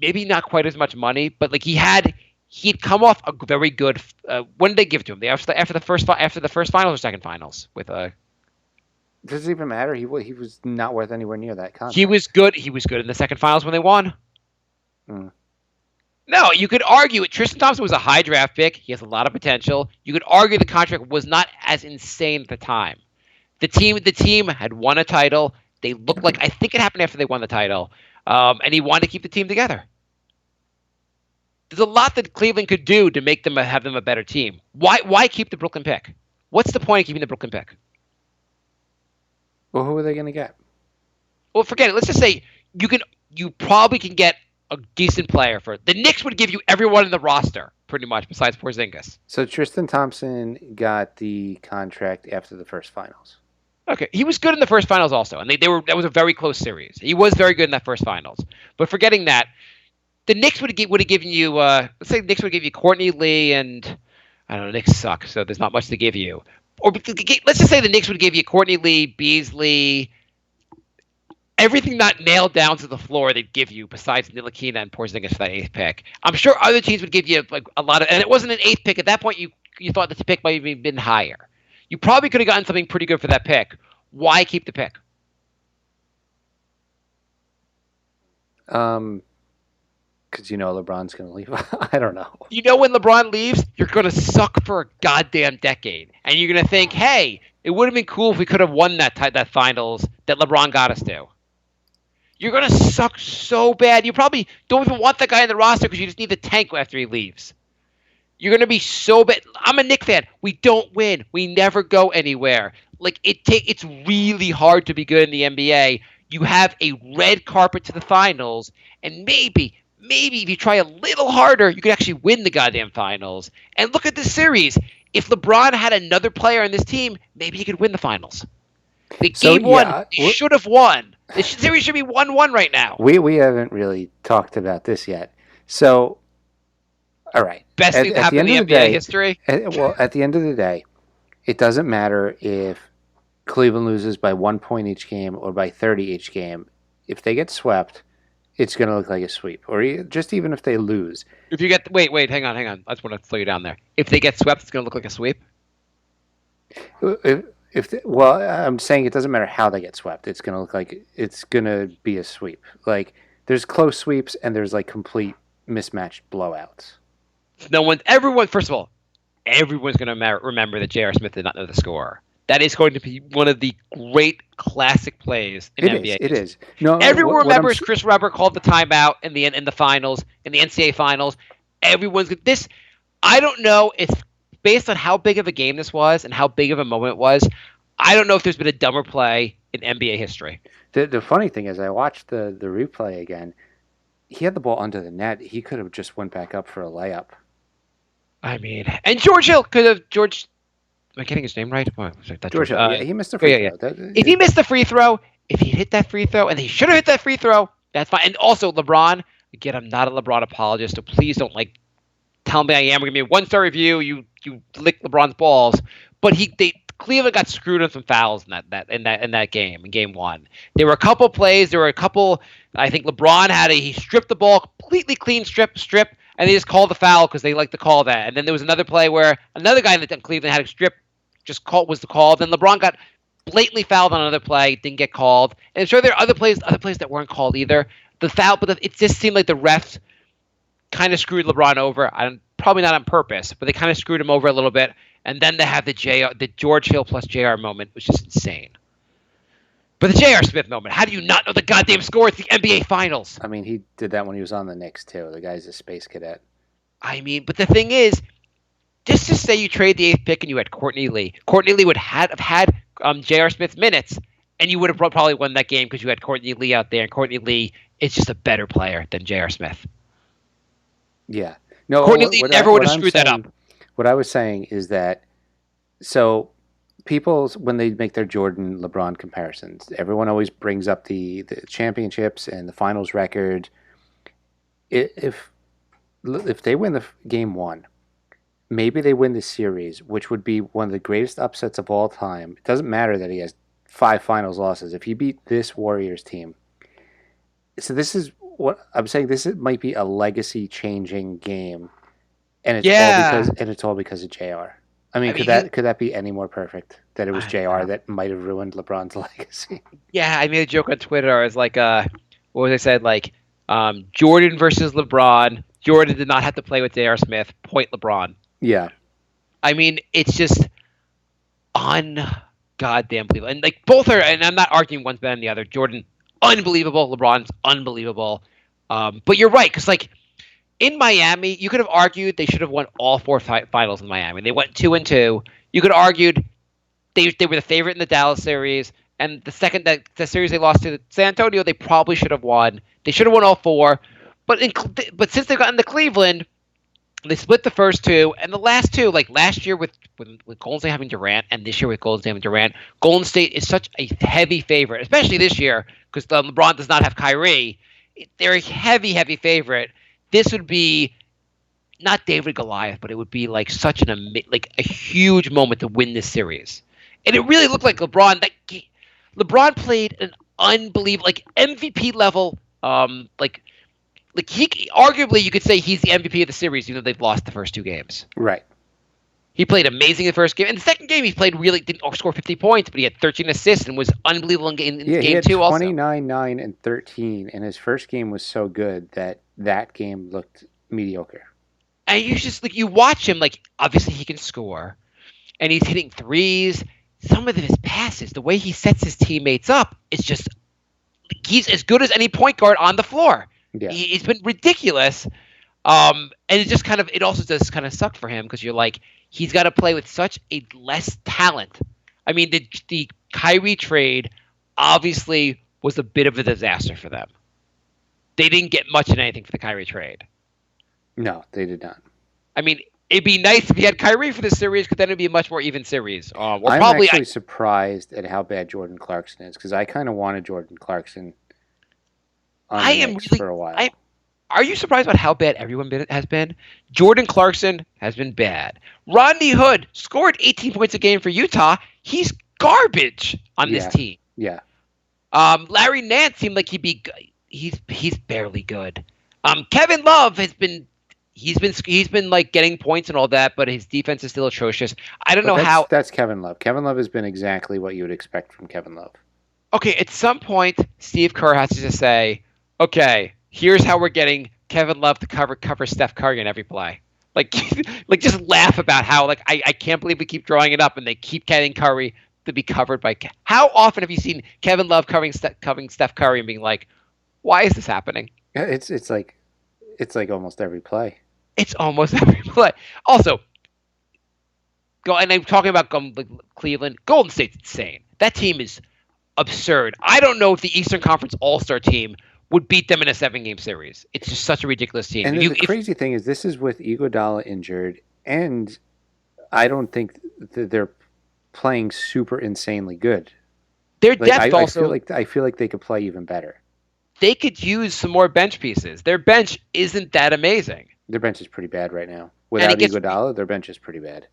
maybe not quite as much money, but like he'd come off a very good. When did they give it to him? After the first finals or second finals with a. Does it even matter? He was not worth anywhere near that contract. He was good. He was good in the second finals when they won. Mm. No, you could argue it. Tristan Thompson was a high draft pick. He has a lot of potential. You could argue the contract was not as insane at the time. The team had won a title. They looked like, I think it happened after they won the title, and he wanted to keep the team together. There's a lot that Cleveland could do to make them have them a better team. Why keep the Brooklyn pick? What's the point of keeping the Brooklyn pick? Well, who are they going to get? Well, forget it. Let's just say you probably can get a decent player for it. The Knicks would give you everyone in the roster, pretty much, besides Porzingis. So Tristan Thompson got the contract after the first finals. Okay, he was good in the first finals also, and that was a very close series. He was very good in that first finals. But forgetting that, the Knicks would have given you, let's say the Knicks would give you Courtney Lee and, I don't know, the Knicks suck, so there's not much to give you. Or let's just say the Knicks would give you Courtney Lee, Beasley, everything not nailed down to the floor they'd give you besides Ntilikina and Porzingis for that 8th pick. I'm sure other teams would give you like a lot of, and it wasn't an 8th pick. At that point, you thought that the pick might have been higher. You probably could have gotten something pretty good for that pick. Why keep the pick? Because you know LeBron's going to leave. I don't know. You know when LeBron leaves, you're going to suck for a goddamn decade. And you're going to think, hey, it would have been cool if we could have won that finals that LeBron got us to. You're going to suck so bad. You probably don't even want that guy in the roster because you just need the tank after he leaves. You're going to be so bad. I'm a Knicks fan. We don't win. We never go anywhere. Like it's really hard to be good in the NBA. You have a red carpet to the finals, and maybe if you try a little harder, you could actually win the goddamn finals. And look at this series. If LeBron had another player on this team, maybe he could win the finals. Game one, they should have won. The series should be 1-1 right now. We haven't really talked about this yet. So, all right. Best thing to happen in the NBA history? Well, at the end of the day, it doesn't matter if Cleveland loses by 1 point each game or by 30 each game. If they get swept, it's going to look like a sweep. Or just even if they lose. If you get wait, hang on. I just want to slow you down there. If they get swept, it's going to look like a sweep? Well, I'm saying it doesn't matter how they get swept. It's going to look like it's going to be a sweep. Like there's close sweeps and there's like complete mismatched blowouts. Everyone. First of all, everyone's going to remember that J.R. Smith did not know the score. That is going to be one of the great classic plays in NBA. It is. No, everyone remembers Chris Webber called the timeout in the finals, in the NCAA finals. Everyone's this. I don't know if based on how big of a game this was and how big of a moment it was. I don't know if there's been a dumber play in NBA history. The funny thing is, I watched the replay again. He had the ball under the net. He could have just went back up for a layup. I mean, and George Hill could have Am I getting his name right? George Hill, he missed the free throw. If he missed the free throw, if he hit that free throw, and he should have hit that free throw, that's fine. And also, LeBron, again, I'm not a LeBron apologist, so please don't tell me I am. We're gonna be a 1-star review. You lick LeBron's balls, but Cleveland got screwed on some fouls in that game, in game one. There were a couple plays. I think LeBron he stripped the ball, completely clean strip, and they just called the foul because they like to call that. And then there was another play where another guy in Cleveland had a strip, was the call. Then LeBron got blatantly fouled on another play, didn't get called. And I'm sure there are other plays that weren't called either. It just seemed like the refs kind of screwed LeBron over. Probably not on purpose, but they kind of screwed him over a little bit. And then they have the George Hill plus JR moment, which is insane. But the J.R. Smith moment, how do you not know the goddamn score? It's the NBA Finals. I mean, he did that when he was on the Knicks, too. The guy's a space cadet. I mean, but the thing is, just to say you trade the 8th pick and you had Courtney Lee. Courtney Lee would have had J.R. Smith minutes, and you would have probably won that game because you had Courtney Lee out there, and Courtney Lee is just a better player than J.R. Smith. Yeah. No, Courtney Lee never would have screwed that up. What I was saying is that, so when they make their Jordan LeBron comparisons, everyone always brings up the championships and the finals record. If they win the game one, maybe they win the series, which would be one of the greatest upsets of all time. It doesn't matter that he has 5 finals losses. If he beat this Warriors team, so this is what I'm saying. Might be a legacy changing game, and it's all because of JR. I mean, could that be any more perfect? That it was JR that might have ruined LeBron's legacy. Yeah, I made a joke on Twitter. I was like, what was I said? Jordan versus LeBron. Jordan did not have to play with J.R. Smith. Point LeBron. Yeah. I mean, it's just goddamn believable. And both are, and I'm not arguing one's better than the other. Jordan, unbelievable. LeBron's unbelievable. But you're right, because in Miami, you could have argued they should have won all 4 finals in Miami. They went 2-2. You could have argued they were the favorite in the Dallas series, and the series they lost to San Antonio, they probably should have won. They should have won all 4, but since they've gotten to Cleveland, they split the first 2, and the last 2, last year with Golden State having Durant, and this year with Golden State having Durant, Golden State is such a heavy favorite, especially this year because LeBron does not have Kyrie. They're a heavy, heavy favorite. This would be not David Goliath, but it would be such a huge moment to win this series. And it really looked like LeBron. LeBron played an unbelievable, MVP level. He arguably you could say he's the MVP of the series, even though they've lost the first 2 games. Right. He played amazing in the first game. In the second game, he played didn't score 50 points, but he had 13 assists and was unbelievable in game 2 also. He had 29, 9, and 13, and his first game was so good that game looked mediocre. And you watch him, obviously he can score, and he's hitting threes. Some of his passes, the way he sets his teammates up, is just, he's as good as any point guard on the floor. Yeah. He's been ridiculous. And it also just kind of sucked for him because you're he's got to play with such a less talent. I mean, the Kyrie trade obviously was a bit of a disaster for them. They didn't get much in anything for the Kyrie trade. No, they did not. I mean, it'd be nice if he had Kyrie for this series, because then it'd be a much more even series. I'm actually surprised at how bad Jordan Clarkson is, because I kind of wanted Jordan Clarkson on the Knicks for a while. Are you surprised about how bad everyone has been? Jordan Clarkson has been bad. Rodney Hood scored 18 points a game for Utah. He's garbage on this team. Yeah. Larry Nance seemed like he'd be good. He's barely good. Kevin Love has been he's been like getting points and all that, but his defense is still atrocious. I don't know how. That's Kevin Love. Kevin Love has been exactly what you would expect from Kevin Love. Okay, at some point, Steve Kerr has to just say, okay, here's how we're getting Kevin Love to cover Steph Curry in every play. Like, like just laugh about how like I can't believe we keep drawing it up and they keep getting Curry to be covered by. How often have you seen Kevin Love covering Steph Curry and being like, why is this happening? Yeah, it's like almost every play. It's almost every play. Also, and I'm talking about Cleveland. Golden State's insane. That team is absurd. I don't know if the Eastern Conference All-Star team would beat them in a 7-game series. It's just such a ridiculous team. And the crazy thing is, this is with Iguodala injured, and I don't think that they're playing super insanely good. Their depth also. I feel like they could play even better. They could use some more bench pieces. Their bench isn't that amazing. Their bench is pretty bad right now. Without Iguodala, their bench is pretty bad.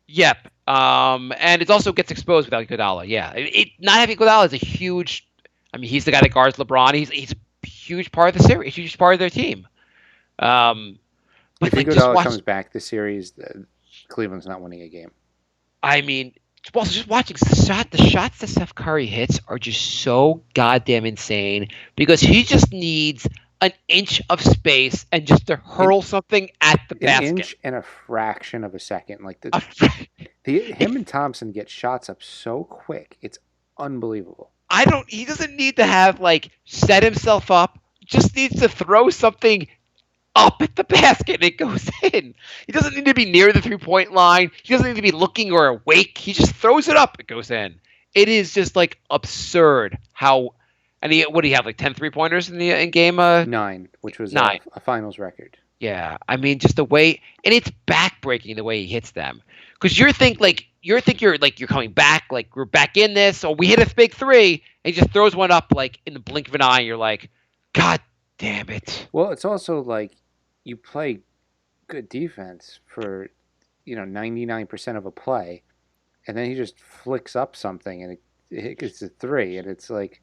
Yep. And it also gets exposed without Iguodala. Yeah. Not having Iguodala is a huge. I mean, he's the guy that guards LeBron. He's a huge part of the series. A huge part of their team. But if Iguodala comes back this series, Cleveland's not winning a game. I mean, also just watching the shots that Steph Curry hits are just so goddamn insane because he just needs an inch of space and just to hurl something at the basket. An inch and a fraction of a second. Like him and Thompson get shots up so quick. It's unbelievable. He doesn't need to have set himself up. Just needs to throw something up at the basket and it goes in. He doesn't need to be near the 3-point line. He doesn't need to be looking or awake. He just throws it up. It goes in. It is just absurd how. And what do you have? 10 3-pointers in game? 9, which was 9. A finals record. Yeah, I mean, just the way, and it's backbreaking the way he hits them. Because you're coming back, we're back in this, or we hit a big 3, and he just throws one up in the blink of an eye. And you're like, God damn it. Well, it's also you play good defense for 99% of a play, and then he just flicks up something and it gets a 3, and it's like,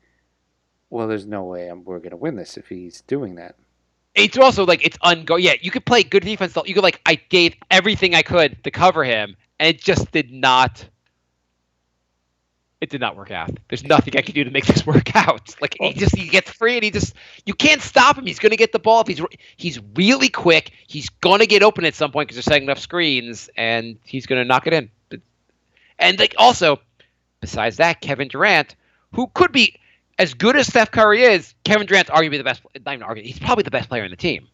well, there's no way we're going to win this if he's doing that. It's also it's Yeah, you could play good defense. You could I gave everything I could to cover him, and it just did not. It did not work out. There's nothing I can do to make this work out. He gets free and you can't stop him. He's going to get the ball. If he's really quick. He's going to get open at some point because they're setting enough screens, and he's going to knock it in. And also, besides that, Kevin Durant, who could be as good as Steph Curry is, Kevin Durant's arguably the best. Not even arguably, he's probably the best player on the team.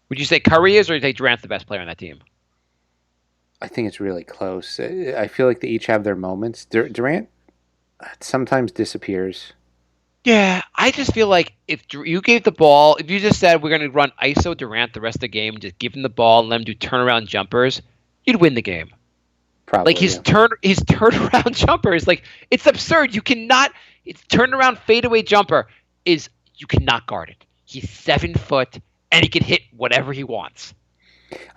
Would you say Curry is, or would you say Durant's the best player on that team? I think it's really close. I feel like they each have their moments. Durant sometimes disappears. Yeah, I just feel like if you gave the ball, if you just said we're going to run ISO Durant the rest of the game, just give him the ball and let him do turnaround jumpers, you'd win the game. Probably. His turnaround jumpers, it's absurd. You cannot. It's turnaround fadeaway jumper you cannot guard it. He's 7 foot and he can hit whatever he wants.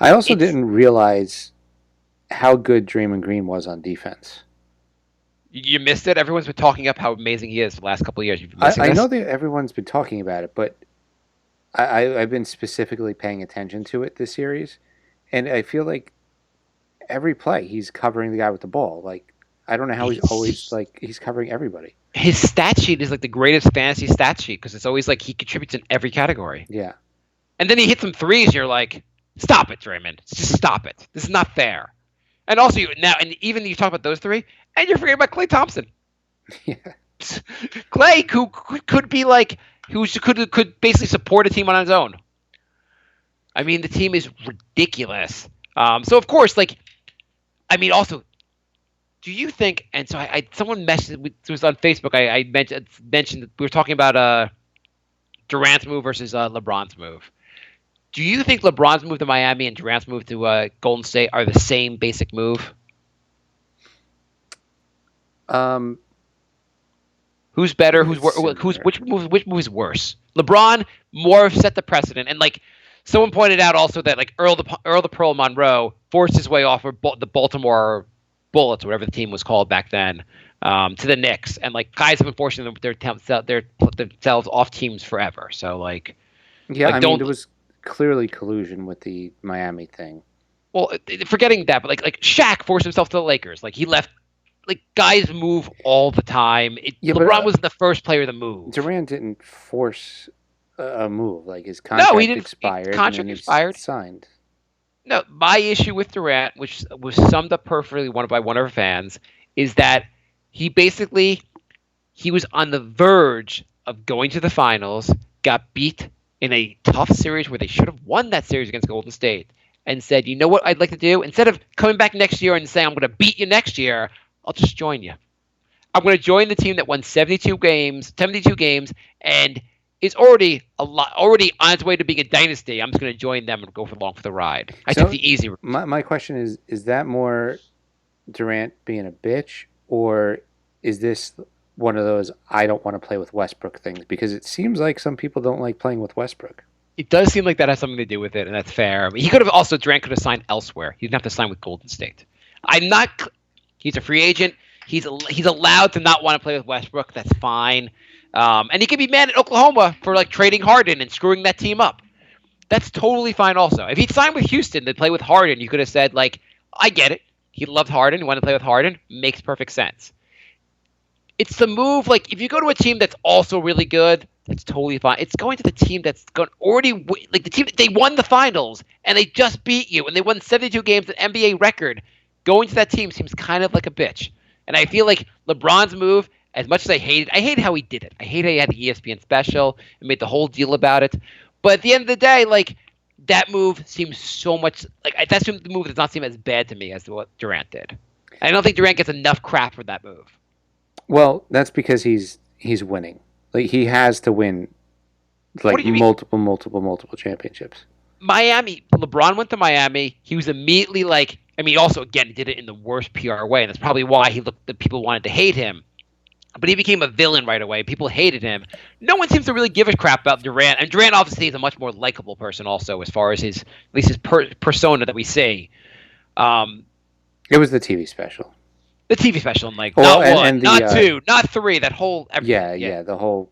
I also didn't realize how good Draymond Green was on defense. You missed it. Everyone's been talking up how amazing he is the last couple of years. I know that everyone's been talking about it, but I've been specifically paying attention to it this series, and I feel like every play he's covering the guy with the ball. I don't know how he's always he's covering everybody. His stat sheet is the greatest fantasy stat sheet because it's always he contributes in every category. Yeah, and then he hits some threes. And you're like, stop it, Draymond. Just stop it. This is not fair. And also even you talk about those 3, and you're forgetting about Klay Thompson. Yeah, Klay, who could be who could basically support a team on his own. I mean, the team is ridiculous. So of course, also, do you think? And so someone messaged. It was on Facebook. I mentioned that we were talking about Durant's move versus LeBron's move. Do you think LeBron's move to Miami and Durant's move to Golden State are the same basic move? Who's better? Which move is worse? LeBron more set the precedent, and someone pointed out also that Earl the Pearl Monroe forced his way off of the Baltimore Bullets, or whatever the team was called back then, to the Knicks, and guys have been forcing themselves off teams forever. So yeah, I mean, clearly collusion with the Miami thing. Well, forgetting that, but like Shaq forced himself to the Lakers. Like he left. Like guys move all the time. Yeah, LeBron but, wasn't the first player to move. Durant didn't force a move. Like his contract No, he didn't. expired. His contract and then expired. He signed. No, my issue with Durant, which was summed up perfectly by one of our fans, is that he was on the verge of going to the finals, got beat in a tough series where they should have won that series against Golden State, and said, "You know what I'd like to do? Instead of coming back next year and saying I'm going to beat you next year, I'll just join you. I'm going to join the team that won 72 games, and is already on its way to being a dynasty. I'm just going to join them and go along for the ride." I took the easy route. My question is that more Durant being a bitch, or is this one of those I don't want to play with Westbrook things? Because it seems like some people don't like playing with Westbrook. It does seem like that has something to do with it, and that's fair. I mean, Durant could have signed elsewhere. He didn't have to sign with Golden State. He's a free agent. He's allowed to not want to play with Westbrook. That's fine. And he could be mad at Oklahoma for like trading Harden and screwing that team up. That's totally fine also. If he'd signed with Houston to play with Harden, you could have said, like, I get it. He loved Harden. He wanted to play with Harden. Makes perfect sense. It's the move, like, if you go to a team that's also really good, that's totally fine. It's going to the team that's like the team, they won the finals, and they just beat you, and they won 72 games, an NBA record. Going to that team seems kind of like a bitch. And I feel like LeBron's move, as much as I hated how he did it. I hate how he had the ESPN special and made the whole deal about it. But at the end of the day, like, that move seems so much like that's the move does not seem as bad to me as what Durant did. I don't think Durant gets enough crap for that move. Well, that's because he's winning. Like he has to win, like multiple championships. Miami, LeBron went to Miami. He was immediately like, I mean, also again, he did it in the worst PR way, and that's probably why the people wanted to hate him. But he became a villain right away. People hated him. No one seems to really give a crap about Durant, and Durant obviously is a much more likable person, also as far as his persona that we see. It was the TV special. The TV special, like and not two, not three. That whole yeah, the whole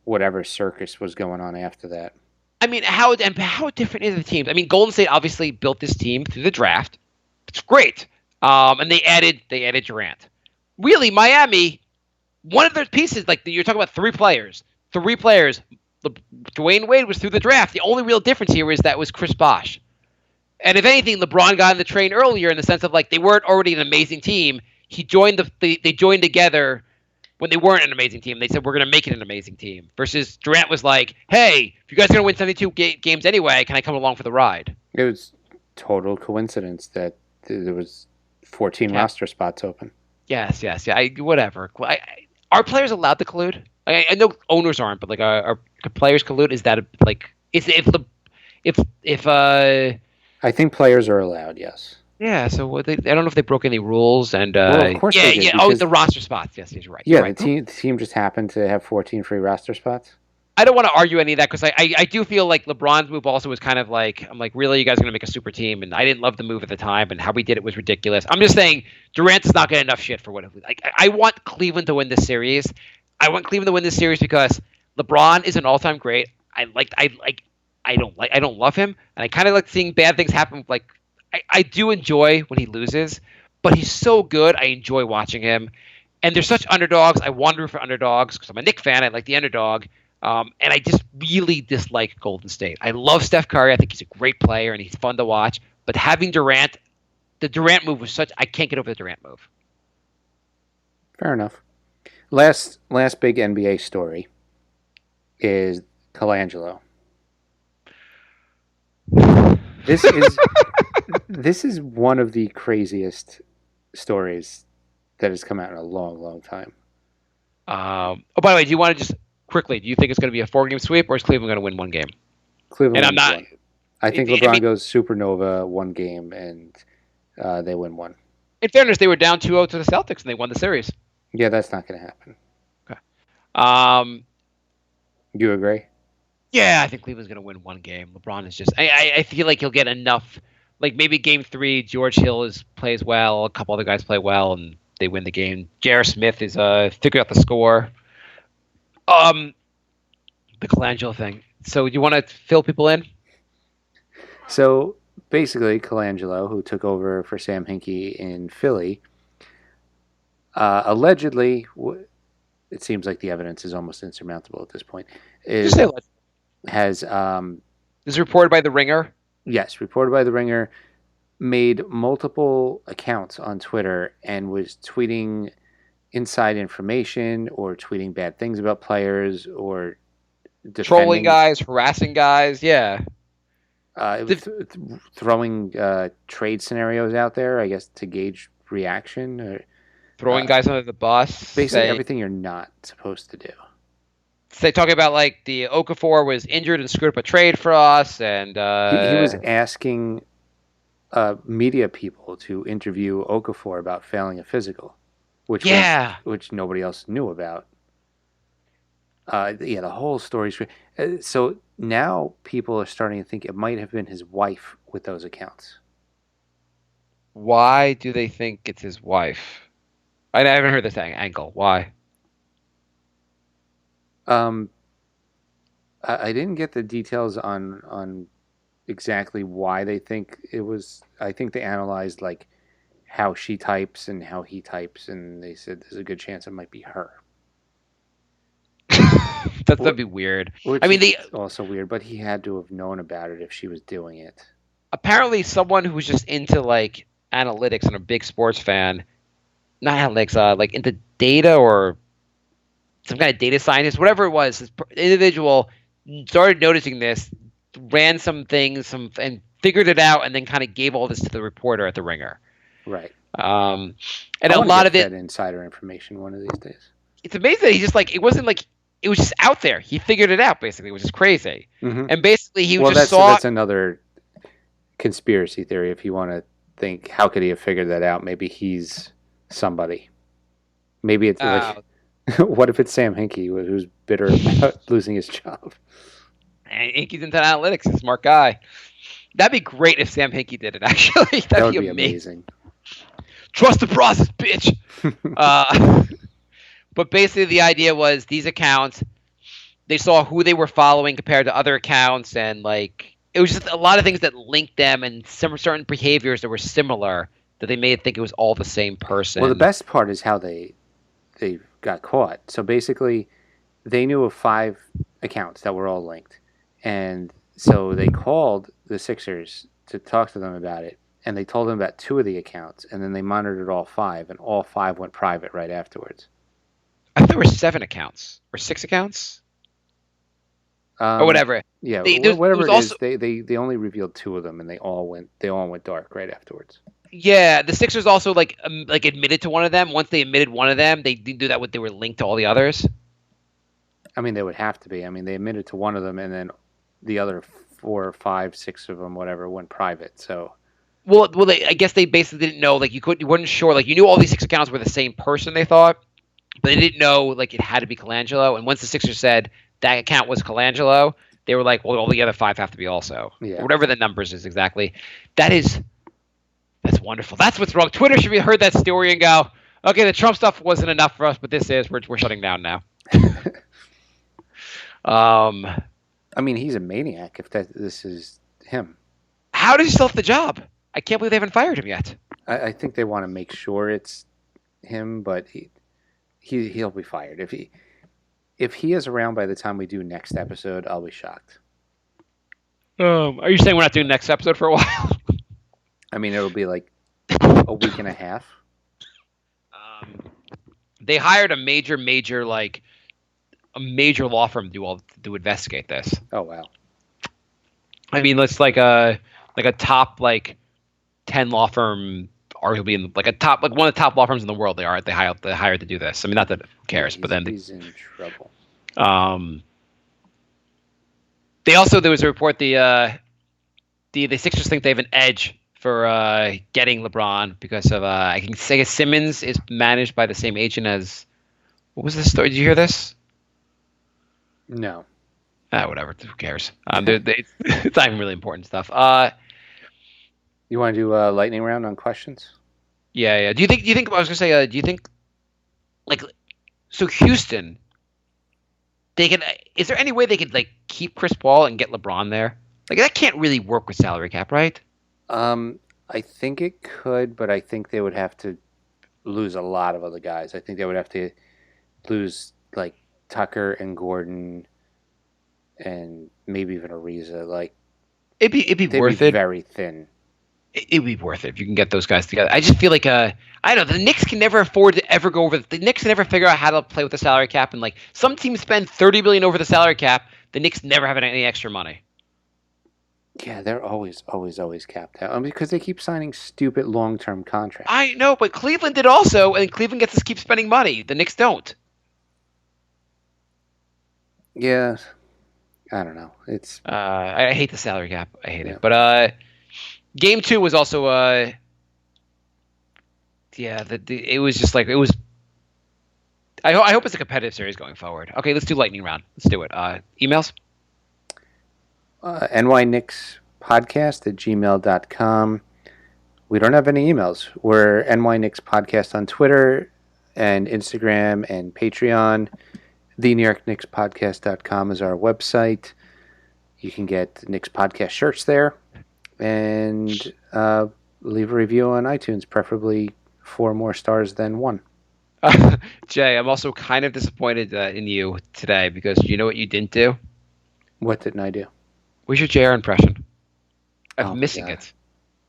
whatever circus was going on after that. I mean, how different is the teams? I mean, Golden State obviously built this team through the draft. It's great, and they added Durant. Really, Miami, one of their pieces, like you're talking about three players. Dwayne Wade was through the draft. The only real difference here is that was Chris Bosh. And if anything, LeBron got on the train earlier in the sense of like they weren't already an amazing team. They joined together when they weren't an amazing team. They said, we're going to make it an amazing team. Versus Durant was like, hey, if you guys are going to win 72 games anyway, can I come along for the ride? It was total coincidence that there was 14 roster spots open. Yes. Yeah, whatever. Are players allowed to collude? I know owners aren't, but like, are players collude? Is that if I think players are allowed, yes. Yeah, so I don't know if they broke any rules, and of course they did. Oh, the roster spots. Yes, you're right. Yeah, right. the team just happened to have 14 free roster spots. I don't want to argue any of that because I do feel like LeBron's move also was kind of like, I'm like, really, you guys are going to make a super team, and I didn't love the move at the time, and how we did it was ridiculous. I'm just saying Durant does not get enough shit for what it was. Like, I want Cleveland to win this series. I want Cleveland to win this series because LeBron is an all-time great. I don't love him, and I kind of like seeing bad things happen. Like, I do enjoy when he loses, but he's so good. I enjoy watching him, and they're such underdogs. I want to root for underdogs because I'm a Knicks fan. I like the underdog, and I just really dislike Golden State. I love Steph Curry. I think he's a great player and he's fun to watch. But having Durant, the Durant move was such. I can't get over the Durant move. Fair enough. Last big NBA story is Colangelo. This is one of the craziest stories that has come out in a long, long time. Oh, by the way, do you want to just quickly? Do you think it's going to be a 4-game sweep, or is Cleveland going to win one game? Cleveland. And I'm not. One. I think LeBron goes supernova one game, and they win one. In fairness, they were down 2-0 to the Celtics, and they won the series. Yeah, that's not going to happen. Okay. You agree? Yeah, I think Cleveland's going to win one game. LeBron is just... I feel like he'll get enough... Like, maybe Game 3, George Hill plays well, a couple other guys play well, and they win the game. J.R. Smith is figuring out the score. The Colangelo thing. So, do you want to fill people in? So basically, Colangelo, who took over for Sam Hinkie in Philly, allegedly, it seems like the evidence is almost insurmountable at this point, Just say what. has, This is reported by The Ringer. yes, reported by The Ringer, made multiple accounts on Twitter and was tweeting inside information or tweeting bad things about players or Trolling defending, guys, harassing guys. Yeah. it was throwing trade scenarios out there, I guess, to gauge reaction. Or, Throwing guys under the bus. basically everything you're not supposed to do. They talking about like the Okafor was injured and screwed up a trade for us, and He was asking media people to interview Okafor about failing a physical, which nobody else knew about. The whole story's so now people are starting to think it might have been his wife with those accounts. Why do they think it's his wife? I haven't heard this angle. Why? I didn't get the details on exactly why they think it was. I think they analyzed like how she types and how he types, and they said there's a good chance it might be her. That'd be weird. Which I mean, is also weird, but he had to have known about it if she was doing it. Apparently someone who was just into like analytics and a big sports fan, not analytics, like into data or some kind of data scientist, whatever it was, this individual started noticing this, ran some things, and figured it out, and then kind of gave all this to the reporter at the Ringer. Right. And I a wanna lot get of it, that insider information one of these days. it's amazing that he just like, it wasn't like, it was just out there. He figured it out, basically, which is crazy. Mhm. And basically he Well, just saw... that's another conspiracy theory. If you want to think, how could he have figured that out? Maybe he's somebody. Maybe it's like, what if it's Sam Hinkie who's bitter about losing his job? Hinkie's into analytics. He's a smart guy. That'd be great if Sam Hinkie did it, actually. That That'd would be be amazing. Trust the process, bitch. But basically the idea was these accounts, they saw who they were following compared to other accounts, and like it was just a lot of things that linked them and some certain behaviors that were similar that they made it think it was all the same person. Well, the best part is how they got caught. So basically, they knew of 5 accounts that were all linked, and so they called the Sixers to talk to them about it, and they told them about 2 of the accounts, and then they monitored all 5, and all 5 went private right afterwards. I thought there were 7 accounts or 6 accounts. Or whatever. Yeah, There whatever was it is, they only revealed 2 of them, and they all went dark right afterwards. Yeah, the Sixers also like admitted to one of them. Once they admitted one of them, they didn't do that when they were linked to all the others. I mean, they would have to be. I mean, they admitted to one of them, and then the other 4 or 5, 6 of them, whatever, went private. So, well, I guess they basically didn't know. Like you weren't sure. Like you knew all these 6 accounts were the same person. They thought, but they didn't know like it had to be Colangelo. And once the Sixers said that account was Colangelo, they were like, well, all the other 5 have to be also. Yeah. Whatever the numbers is exactly. That's wonderful. That's what's wrong. Twitter should have heard that story and go, okay, the Trump stuff wasn't enough for us, but this is. We're shutting down now. I mean, he's a maniac if this is him. How did he still have the job? I can't believe they haven't fired him yet. I think they want to make sure it's him, but he'll be fired. If he is around by the time we do next episode, I'll be shocked. Are you saying we're not doing next episode for a while? I mean, it'll be like a week and a half. They hired a major law firm to investigate this. Oh wow! I mean, it's like a top 10 law firm, arguably in one of the top law firms in the world. They hired to do this. I mean, not that who cares, but then he's in trouble. There was a report the Sixers think they have an edge for getting LeBron because of I can say Simmons is managed by the same agent as, what was this story? Did you hear this? No. Whatever. Who cares? It's not even really important stuff. You want to do a lightning round on questions? Yeah. Do you think? I was gonna say. Do you think? So Houston, they can. Is there any way they could keep Chris Paul and get LeBron there? Like that can't really work with salary cap, right? I think it could, but I think they would have to lose a lot of other guys. I think they would have to lose like Tucker and Gordon and maybe even Ariza. Like It'd be they'd worth be it. very thin. It'd be worth it if you can get those guys together. I just feel like I don't know. The Knicks can never afford to ever go over. The Knicks can never figure out how to play with the salary cap. And like some teams spend $30 billion over the salary cap. The Knicks never have any extra money. Yeah, they're always capped out. Because they keep signing stupid long-term contracts. I know, but Cleveland did also, and Cleveland gets to keep spending money. The Knicks don't. Yeah, I don't know. It's I hate the salary cap. I hate Yeah. it. But Game 2 was also it was just like it was. I hope it's a competitive series going forward. Okay, let's do lightning round. Let's do it. Emails. nyknickspodcast@gmail.com. We don't have any emails. We're nyknickspodcast on Twitter and Instagram and Patreon. TheNewYorkKnicksPodcast.com is our website. You can get Knicks Podcast shirts there. And leave a review on iTunes, preferably 4 more stars than 1. Jay, I'm also kind of disappointed in you today because you know what you didn't do? What didn't I do? What's your JR impression? Oh I'm my missing God. it.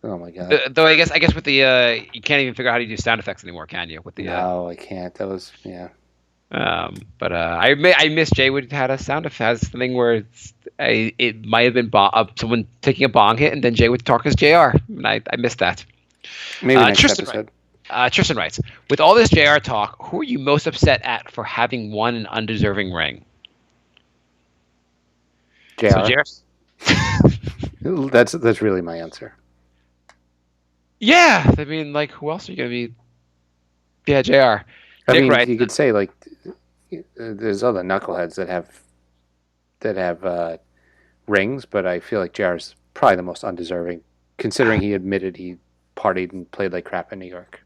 Oh my God. Though I guess with the you can't even figure out how to do sound effects anymore, can you? With the No, I can't. That was, yeah. but I miss Jay would had a sound effect, has something where it might have been someone taking a bong hit, and then Jay would talk as JR, and I missed that. Maybe next Tristan episode. Tristan writes, with all this JR talk, who are you most upset at for having won an undeserving ring? JR. So JR. That's really my answer. Yeah, I mean, like, who else are you gonna be? Yeah, JR. I Nick mean, writes, you could say like there's other knuckleheads that have rings, but I feel like JR's probably the most undeserving, considering he admitted he partied and played like crap in New York.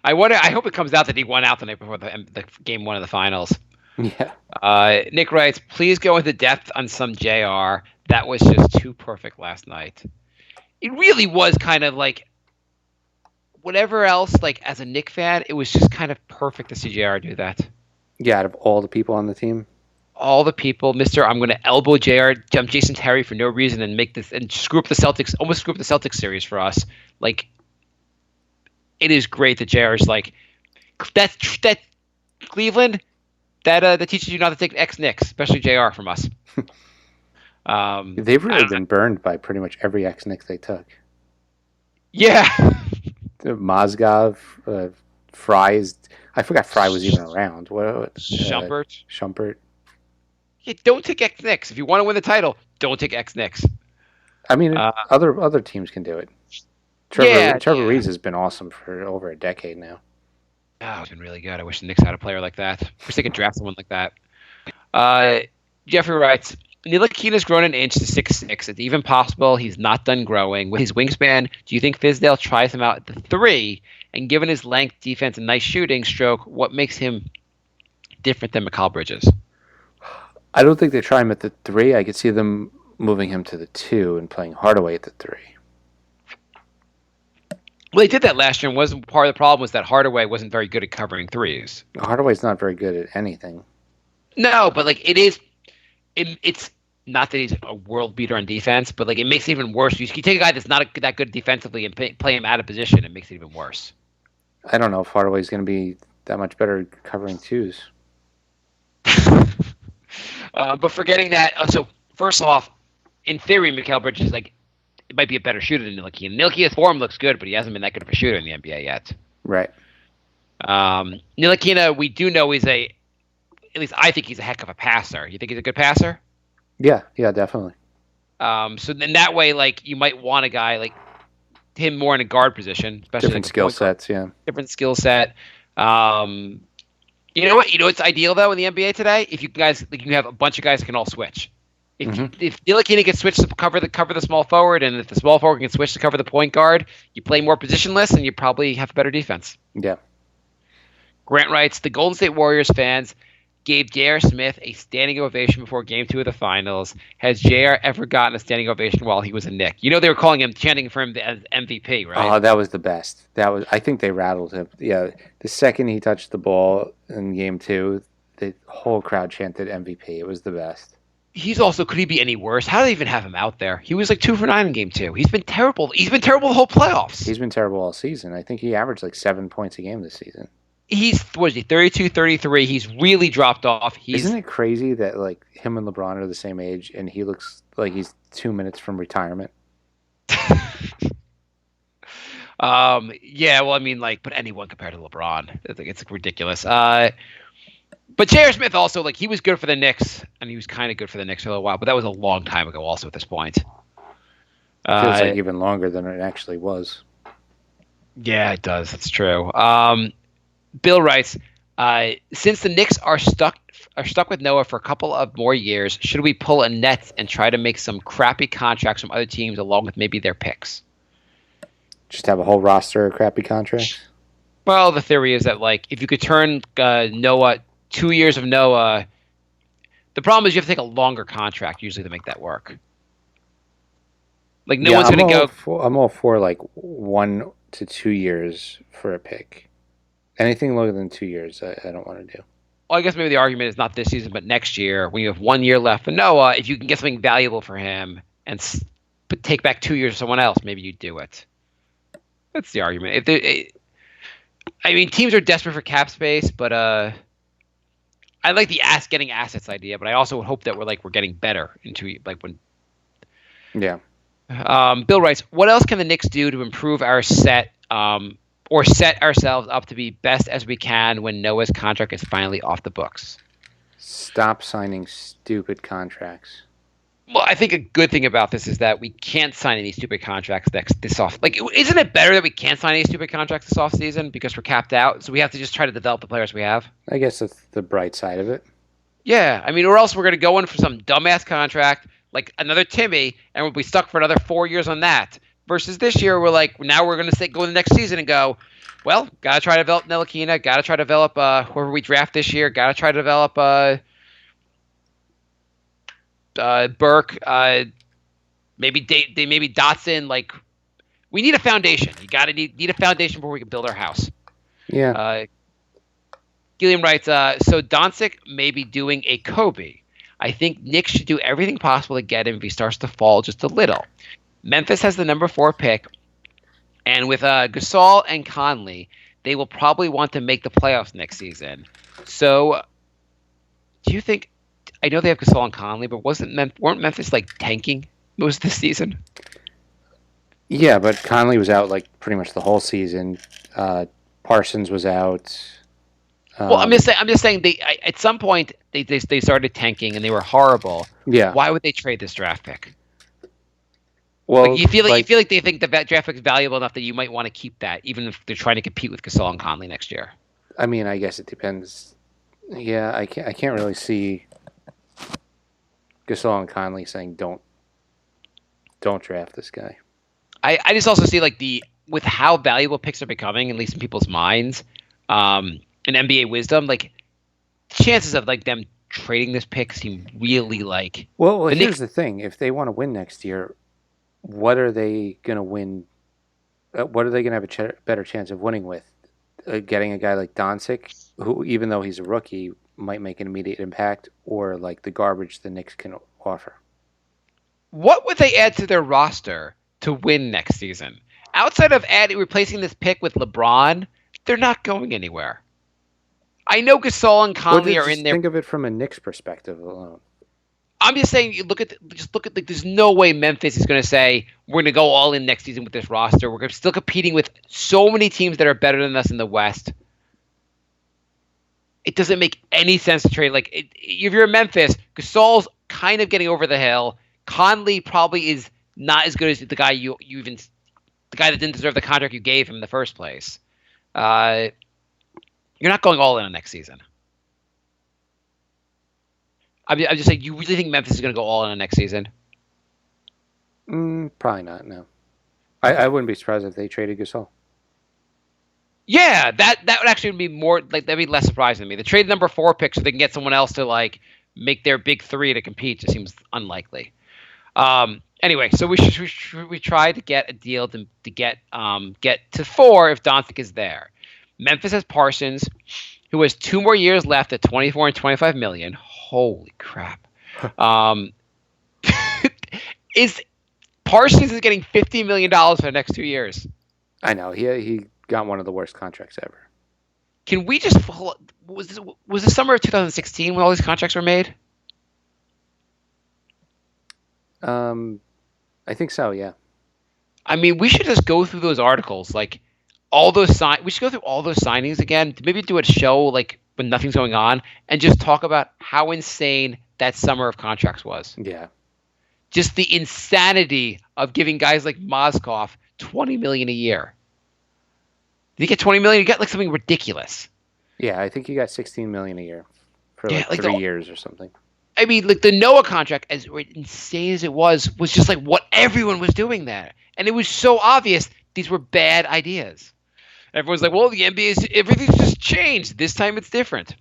I hope it comes out that he won out the night before the game 1 of the finals. Yeah. Nick writes, please go into depth on some JR. That was just too perfect last night. It really was kind of like whatever else, like as a Knick fan, it was just kind of perfect to see JR do that. Yeah, out of all the people on the team. All the people, I'm going to elbow JR, jump Jason Terry for no reason and make this and screw up the Celtics, almost screw up the Celtics series for us. Like, it is great that JR is like, that Cleveland, that teaches you not to take ex-Knicks, especially JR from us. They've really been burned by pretty much every ex-Knick they took. Yeah. Mozgov, Fry I forgot Fry was even around. What? Shumpert. Yeah, don't take ex-Knicks. If you want to win the title, don't take ex-Knicks. I mean, other teams can do it. Trevor Reeves has been awesome for over a decade now. Oh, it's been really good. I wish the Knicks had a player like that. I wish they could draft someone like that. Jeffrey writes, Ntilikina's grown an inch to 6'6". It's even possible he's not done growing. With his wingspan, do you think Fizdale tries him out at the 3? And given his length, defense, and nice shooting stroke, what makes him different than Mikal Bridges? I don't think they try him at the 3. I could see them moving him to the 2 and playing Hardaway at the 3. Well, they did that last year, and wasn't part of the problem was that Hardaway wasn't very good at covering threes. Hardaway's not very good at anything. No, but like it's not that he's a world beater on defense, but like it makes it even worse. You take a guy that's not that good defensively and play him out of position, it makes it even worse. I don't know if Hardaway's going to be that much better at covering 2s. But forgetting that, so first off, in theory, Mikal Bridges it might be a better shooter than Ntilikina. Ntilikina's form looks good, but he hasn't been that good of a shooter in the NBA yet. Right. Ntilikina, we do know at least I think he's a heck of a passer. You think he's a good passer? Yeah, definitely. So then that way, like, you might want a guy like him more in a guard position, especially different skill sets. Yeah, different skill set. You know what? It's ideal though in the NBA today. If you guys, like, you have a bunch of guys that can all switch. If Ntilikina can switch to cover the small forward, and if the small forward can switch to cover the point guard, you play more positionless, and you probably have a better defense. Yeah. Grant writes, the Golden State Warriors fans gave J.R. Smith a standing ovation before Game 2 of the Finals. Has J.R. ever gotten a standing ovation while he was a Knick? You know they were calling him, chanting for him as MVP, right? Oh, that was the best. I think they rattled him. Yeah, the second he touched the ball in Game 2, the whole crowd chanted MVP. It was the best. He's also, could he be any worse? How do they even have him out there? He was like 2 for 9 in Game 2. He's been terrible. He's been terrible the whole playoffs. He's been terrible all season. I think he averaged like 7 points a game this season. He's, what is he, 32, 33. He's really dropped off. Isn't it crazy that like him and LeBron are the same age and he looks like he's 2 minutes from retirement? Yeah, well, I mean, like, but anyone compared to LeBron, it's like ridiculous. But J.R. Smith also, like, he was good for the Knicks, and he was kind of good for the Knicks for a little while, but that was a long time ago also at this point. Feels like even longer than it actually was. Yeah, it does. That's true. Bill writes, since the Knicks are stuck with Noah for a couple of more years, should we pull a net and try to make some crappy contracts from other teams along with maybe their picks? Just have a whole roster of crappy contracts? Well, the theory is that, like, if you could turn Noah, 2 years of Noah, the problem is you have to take a longer contract usually to make that work. Like, no one's going to go... I'm all for, like, 1 to 2 years for a pick. Anything longer than 2 years, I don't want to do. Well, I guess maybe the argument is not this season, but next year, when you have 1 year left for Noah, if you can get something valuable for him and take back 2 years for someone else, maybe you do it. That's the argument. I mean, teams are desperate for cap space, but I like the getting assets idea, but I also would hope that we're getting better into like when. Yeah. Bill writes, what else can the Knicks do to improve our set or set ourselves up to be best as we can when Noah's contract is finally off the books? Stop signing stupid contracts. Well, I think a good thing about this is that we can't sign any stupid contracts this off. Like, isn't it better that we can't sign any stupid contracts this off season because we're capped out? So we have to just try to develop the players we have. I guess that's the bright side of it. Yeah, I mean, or else we're going to go in for some dumbass contract like another Timmy, and we'll be stuck for another 4 years on that. Versus this year, we're like, now we're going to go in the next season and go, well, got to try to develop Ntilikina, got to try to develop whoever we draft this year, got to try to develop Burke, maybe Dotson. Like, we need a foundation. You got to need a foundation before we can build our house. Yeah. Gilliam writes, so Doncic may be doing a Kobe. I think Knicks should do everything possible to get him if he starts to fall just a little. Memphis has the number 4 pick, and with Gasol and Conley, they will probably want to make the playoffs next season. So, do you think? I know they have Gasol and Conley, but weren't Memphis like tanking most of the season? Yeah, but Conley was out like pretty much the whole season. Parsons was out. Well, I'm just saying they at some point they started tanking and they were horrible. Yeah. Why would they trade this draft pick? Well, like, you feel like they think the draft pick is valuable enough that you might want to keep that, even if they're trying to compete with Gasol and Conley next year. I mean, I guess it depends. Yeah, I can't really see Gasol and Conley saying don't draft this guy. I just also see like with how valuable picks are becoming, at least in people's minds, and NBA wisdom, like chances of like them trading this pick seem really like. Well, here's the thing: if they want to win next year, what are they going to win? What are they going to have a better chance of winning with? Getting a guy like Doncic, who even though he's a rookie, might make an immediate impact, or like the garbage the Knicks can offer. What would they add to their roster to win next season? Outside of replacing this pick with LeBron, they're not going anywhere. I know Gasol and Conley are in there. Think of it from a Knicks perspective alone. I'm just saying, look at like, there's no way Memphis is going to say we're going to go all in next season with this roster. We're still competing with so many teams that are better than us in the West. It doesn't make any sense to trade. Like, if you're in Memphis, Gasol's kind of getting over the hill. Conley probably is not as good as the guy the guy that didn't deserve the contract you gave him in the first place. You're not going all in on next season. I'm just saying, you really think Memphis is going to go all in on next season? Probably not, no. I wouldn't be surprised if they traded Gasol. Yeah, that would actually be more like that'd be less surprising to me. The trade number 4 pick so they can get someone else to like make their big 3 to compete just seems unlikely. Anyway, so we try to get a deal to get to 4 if Doncic is there. Memphis has Parsons, who has 2 more years left at 24 and 25 million. Holy crap! Is Parsons is getting $50 million for the next 2 years? I know he got one of the worst contracts ever. Can we just was the summer of 2016 when all these contracts were made? I think so. Yeah. I mean, we should just go through those articles, like all those we should go through all those signings again. Maybe do a show like when nothing's going on, and just talk about how insane that summer of contracts was. Yeah. Just the insanity of giving guys like Mozgov $20 million a year. Did you get $20 million? You got like something ridiculous. Yeah, I think he got $16 million a year for Yeah, like 3 years or something. I mean, like the Noah contract, as insane as it was just like what everyone was doing there, and it was so obvious these were bad ideas. Everyone's like, "Well, the NBA everything's just changed. This time it's different."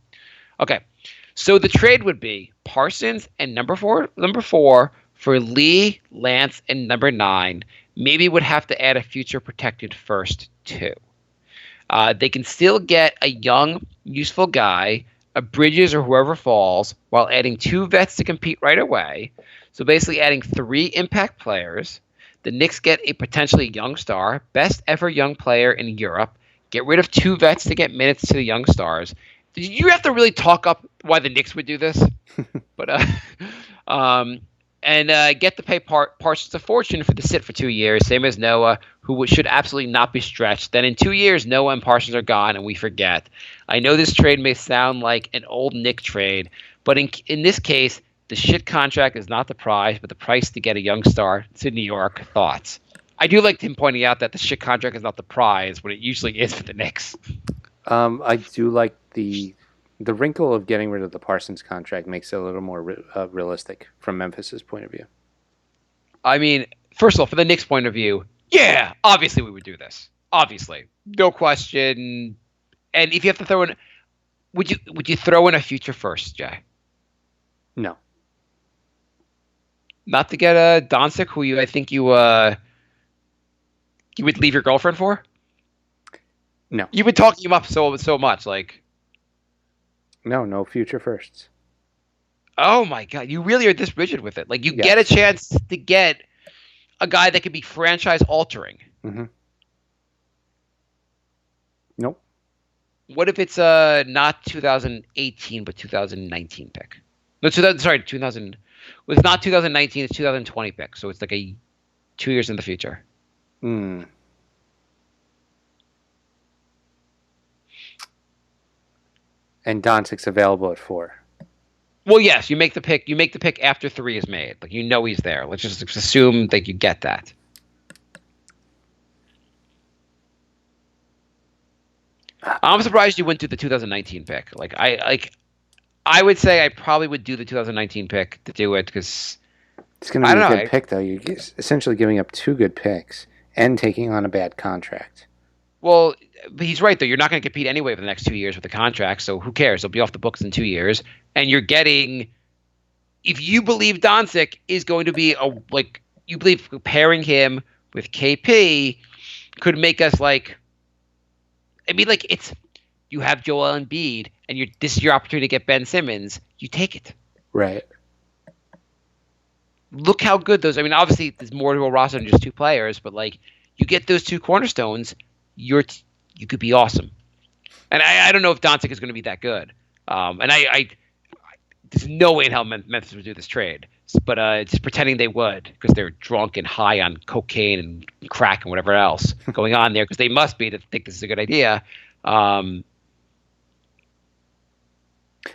Okay, so the trade would be Parsons and number four for Lee, Lance, and number 9. Maybe would have to add a future protected first too. They can still get a young, useful guy, a Bridges or whoever falls, while adding 2 vets to compete right away. So basically adding 3 impact players. The Knicks get a potentially young star, best ever young player in Europe. Get rid of 2 vets to get minutes to the young stars. Did you have to really talk up why the Knicks would do this? But get to pay Parsons a fortune for the sit for 2 years, same as Noah, who should absolutely not be stretched. Then in 2 years, Noah and Parsons are gone, and we forget. I know this trade may sound like an old Knick trade, but in this case, the shit contract is not the prize, but the price to get a young star to New York. Thoughts? I do like him pointing out that the shit contract is not the prize, when it usually is for the Knicks. I do like the wrinkle of getting rid of the Parsons contract makes it a little more realistic from Memphis's point of view. I mean, first of all, from the Knicks' point of view, yeah, obviously we would do this. Obviously, no question. And if you have to throw in, would you throw in a future first, Jay? No. Not to get a Doncic, who I think you would leave your girlfriend for? No. You've been talking him up so much, like. No future firsts. Oh my God, you really are this rigid with it. Like you Yes. get a chance to get a guy that could be franchise altering. Mm-hmm. Nope. What if it's not 2018 but 2019 pick? No, 2000. Well, it's not 2019. It's 2020 pick. So it's like 2 years in the future. Hmm. And Doncic's available at 4. Well, yes, you make the pick. You make the pick after 3 is made. Like he's there. Let's just assume that you get that. I'm surprised you wouldn't do the 2019 pick. I would say I probably would do the 2019 pick to do it because it's going to be a good pick, though. You're essentially giving up 2 good picks and taking on a bad contract. Well, but he's right, though. You're not going to compete anyway for the next 2 years with the contract, so who cares? They'll be off the books in 2 years. And you're getting – if you believe Doncic is going to be you believe pairing him with KP could make us it's – you have Joel Embiid, and this is your opportunity to get Ben Simmons. You take it. Right. Look how good those – I mean, obviously, there's more to a roster than just 2 players, but, you get those 2 cornerstones – you could be awesome. And I don't know if Doncic is going to be that good. And there's no way in hell Memphis would do this trade. But just pretending they would because they're drunk and high on cocaine and crack and whatever else going on there because they must be to think this is a good idea. That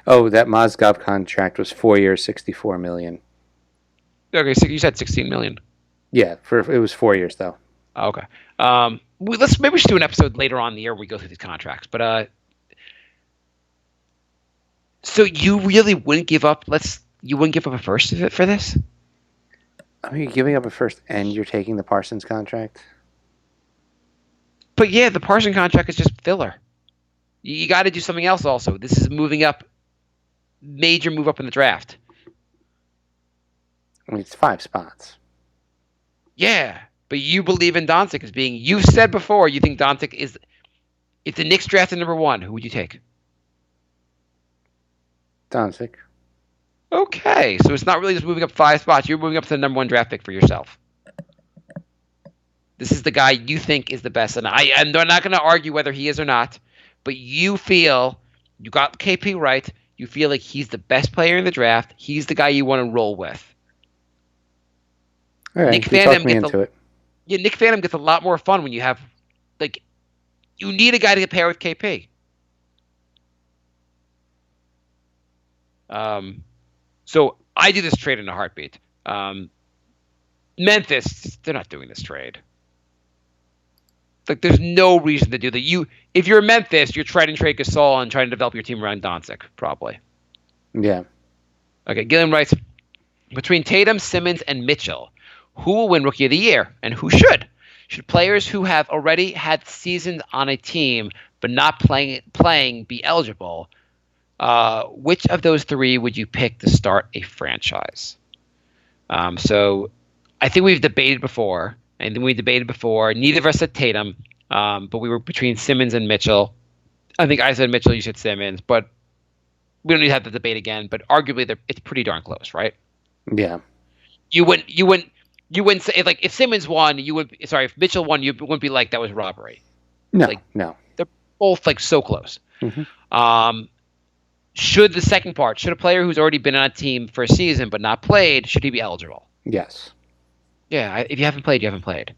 Mozgov contract was 4 years, $64 million. Okay, so you said $16 million. Yeah, it was 4 years though. Okay. Maybe we should do an episode later on in the year where we go through these contracts. But so you really wouldn't give up? You wouldn't give up a first for this? I mean, you're giving up a first and you're taking the Parsons contract. But yeah, the Parson contract is just filler. You got to do something else also. This is moving up, major move up in the draft. I mean, it's 5 spots. Yeah, but you believe in Doncic as being. You've said before you think Doncic is. If the Knicks drafted number 1, who would you take? Doncic. Okay, so it's not really just moving up 5 spots. You're moving up to the number 1 draft pick for yourself. This is the guy you think is the best, and I'm not going to argue whether he is or not. But you feel you got KP right. You feel like he's the best player in the draft. He's the guy you want to roll with. All right, Nick you talked Phantom me gets into it. Yeah, Nick Phantom gets a lot more fun when you have, like, you need a guy to pair with KP. So I do this trade in a heartbeat. Memphis, they're not doing this trade. Like, there's no reason to do that. If you're Memphis, you're trying to trade Gasol and trying to develop your team around Doncic, probably. Yeah. Okay, Gilliam writes, between Tatum, Simmons, and Mitchell, who will win Rookie of the Year, and who should? Should players who have already had seasons on a team but not playing be eligible? Which of those 3 would you pick to start a franchise? So I think we've debated before. And then we debated before. Neither of us said Tatum, but we were between Simmons and Mitchell. I think I said Mitchell, you said Simmons, but we don't need to have the debate again. But arguably, it's pretty darn close, right? Yeah. You wouldn't say, like, if Simmons won, if Mitchell won, you wouldn't be like that was robbery. No, like, no. They're both like so close. Mm-hmm. Should a player who's already been on a team for a season but not played, should he be eligible? Yes. Yeah, if you haven't played, you haven't played.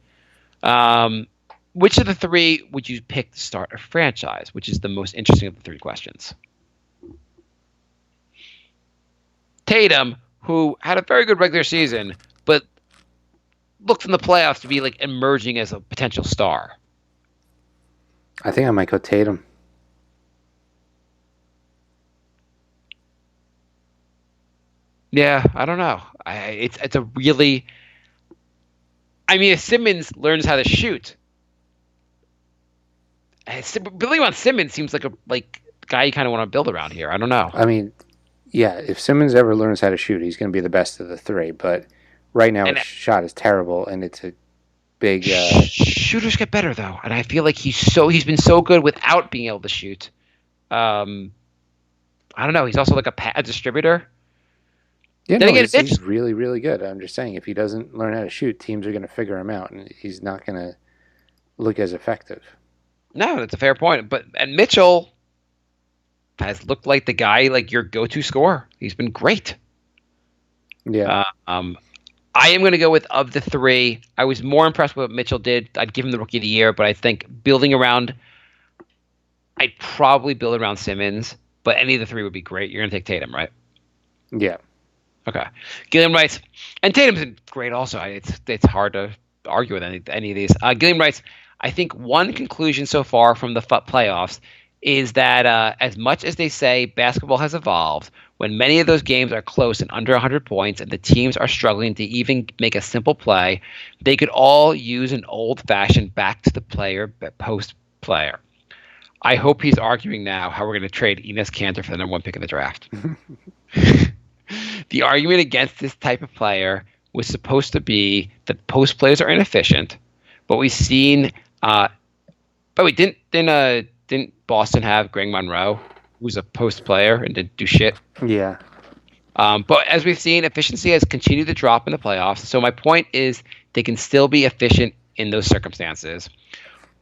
Which of the 3 would you pick to start a franchise? Which is the most interesting of the 3 questions. Tatum, who had a very good regular season, but looked in the playoffs to be like emerging as a potential star. I think I might go Tatum. Yeah, I don't know. It's a really. I mean, if Simmons learns how to shoot, building on Simmons seems like a guy you kind of want to build around here. I don't know. I mean, yeah, if Simmons ever learns how to shoot, he's going to be the best of the 3. But right now, his shot is terrible, and it's a big. Shooters get better though, and I feel like he's been so good without being able to shoot. I don't know. He's also like a distributor. Yeah, no, he's really, really good. I'm just saying, if he doesn't learn how to shoot, teams are going to figure him out, and he's not going to look as effective. No, that's a fair point. And Mitchell has looked like the guy, like your go-to scorer. He's been great. Yeah. I am going to go with, of the 3, I was more impressed with what Mitchell did. I'd give him the Rookie of the Year, but I think I'd probably build around Simmons, but any of the 3 would be great. You're going to take Tatum, right? Yeah. Okay. Gilliam writes, and Tatum's great also. It's hard to argue with any of these. Gilliam writes, I think one conclusion so far from the playoffs is that as much as they say basketball has evolved, when many of those games are close and under 100 points and the teams are struggling to even make a simple play, they could all use an old-fashioned back-to-the-post player. I hope he's arguing now how we're going to trade Enes Kanter for the number 1 pick in the draft. The argument against this type of player was supposed to be that post players are inefficient, but we've seen. Didn't Boston have Greg Monroe, who's a post player and didn't do shit? Yeah. But as we've seen, efficiency has continued to drop in the playoffs. So my point is, they can still be efficient in those circumstances.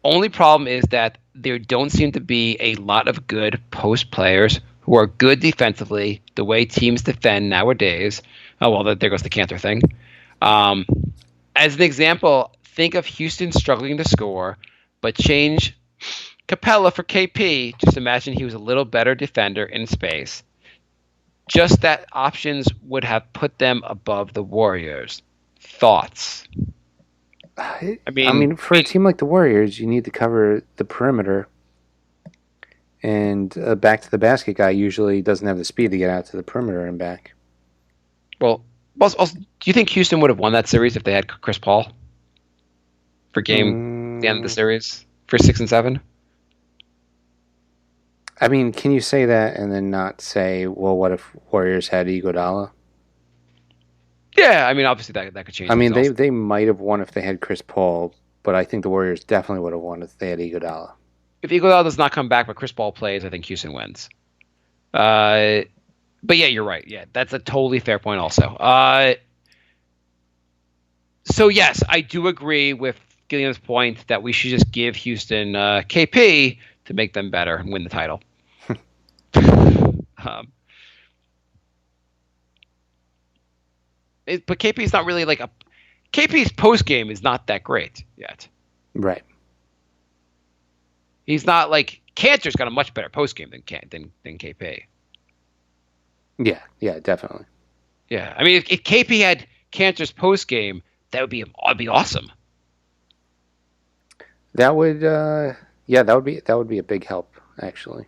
Only problem is that there don't seem to be a lot of good post players who are good defensively the way teams defend nowadays. Oh, well, there goes the Cantor thing. As an example, think of Houston struggling to score, but change Capella for KP. Just imagine he was a little better defender in space. Just that options would have put them above the Warriors. Thoughts? I mean, for a team like the Warriors, you need to cover the perimeter. And a back-to-the-basket guy usually doesn't have the speed to get out to the perimeter and back. Well, do you think Houston would have won that series if they had Chris Paul for the end of the series? for 6 and 7. I mean, can you say that and then not say, well, what if Warriors had Iguodala? Yeah, I mean, obviously that could change. I mean, things they might have won if they had Chris Paul, but I think the Warriors definitely would have won if they had Iguodala. if Iguodala does not come back, but Chris Paul plays, I think Houston wins. But yeah, you're right. Yeah, that's a totally fair point. Also, so yes, I do agree with Gilliam's point that we should just give Houston KP to make them better and win the title. But KP's not really like a KP's post game is not that great yet. Right. He's not like Cantor's got a much better post game than KP. Yeah, definitely. Yeah, I mean, if KP had Cantor's post game, that'd be awesome. That would, that would be a big help, actually.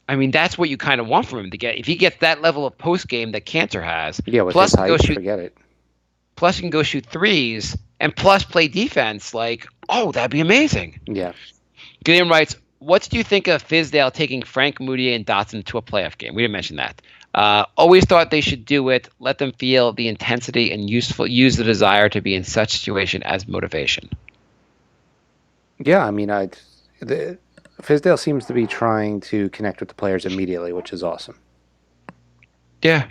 I mean, that's what you kind of want from him to get. If he gets that level of post game that Cantor has, Yeah, with plus his height, shoot, forget it. plus he can go shoot threes, and plus play defense. Like, oh, that'd be amazing. Yeah. Gilliam writes, what did you think of Fizdale taking Frank Moutier and Dotson to a playoff game? We didn't mention that. Always thought they should do it. Let them feel the intensity and use the desire to be in such situation as motivation. Yeah, I mean, Fizdale seems to be trying to connect with the players immediately, which is awesome. Yeah.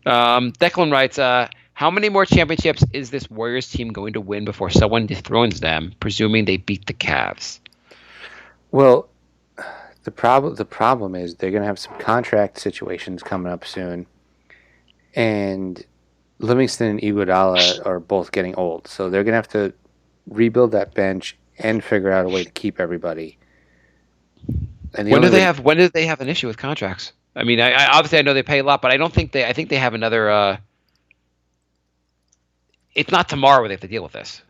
Declan writes, how many more championships is this Warriors team going to win before someone dethrones them, presuming they beat the Cavs? Well, the problem is they're going to have some contract situations coming up soon, and Livingston and Iguodala are both getting old, so they're going to have to rebuild that bench and figure out a way to keep everybody. And when do they have an issue with contracts? I mean, I obviously I know they pay a lot, but I think they have another. It's not tomorrow where they have to deal with this.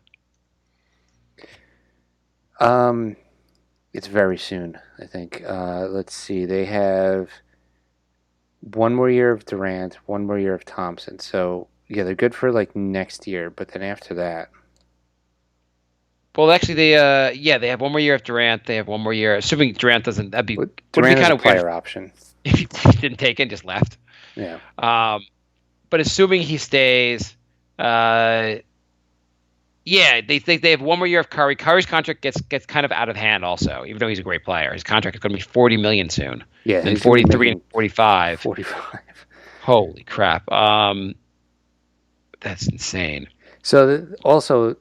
It's very soon, I think. Let's see. They have one more year of Durant, one more year of Thompson. So, yeah, they're good for, like, next year. But then after that... Well, actually, they have one more year of Durant. They have one more year. Assuming Durant doesn't... Durant would be kind of player option. If he didn't take it and just left. Yeah. But assuming he stays... Yeah, they think they have one more year of Curry. Curry's contract gets kind of out of hand also, even though he's a great player. His contract is going to be $40 million soon. Yeah, then 43 and 45. 45. Holy crap. That's insane. So also,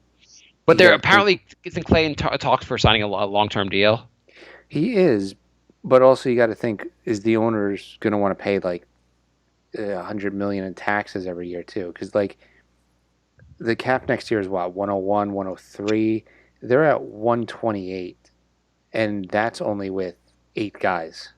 but they're apparently isn't Clay in talks for signing a long-term deal? He is, but also you got to think: is the owners going to want to pay like $100 million in taxes every year too? Because like. The cap next year is what, 101, 103? They're at 128, and that's only with 8 guys.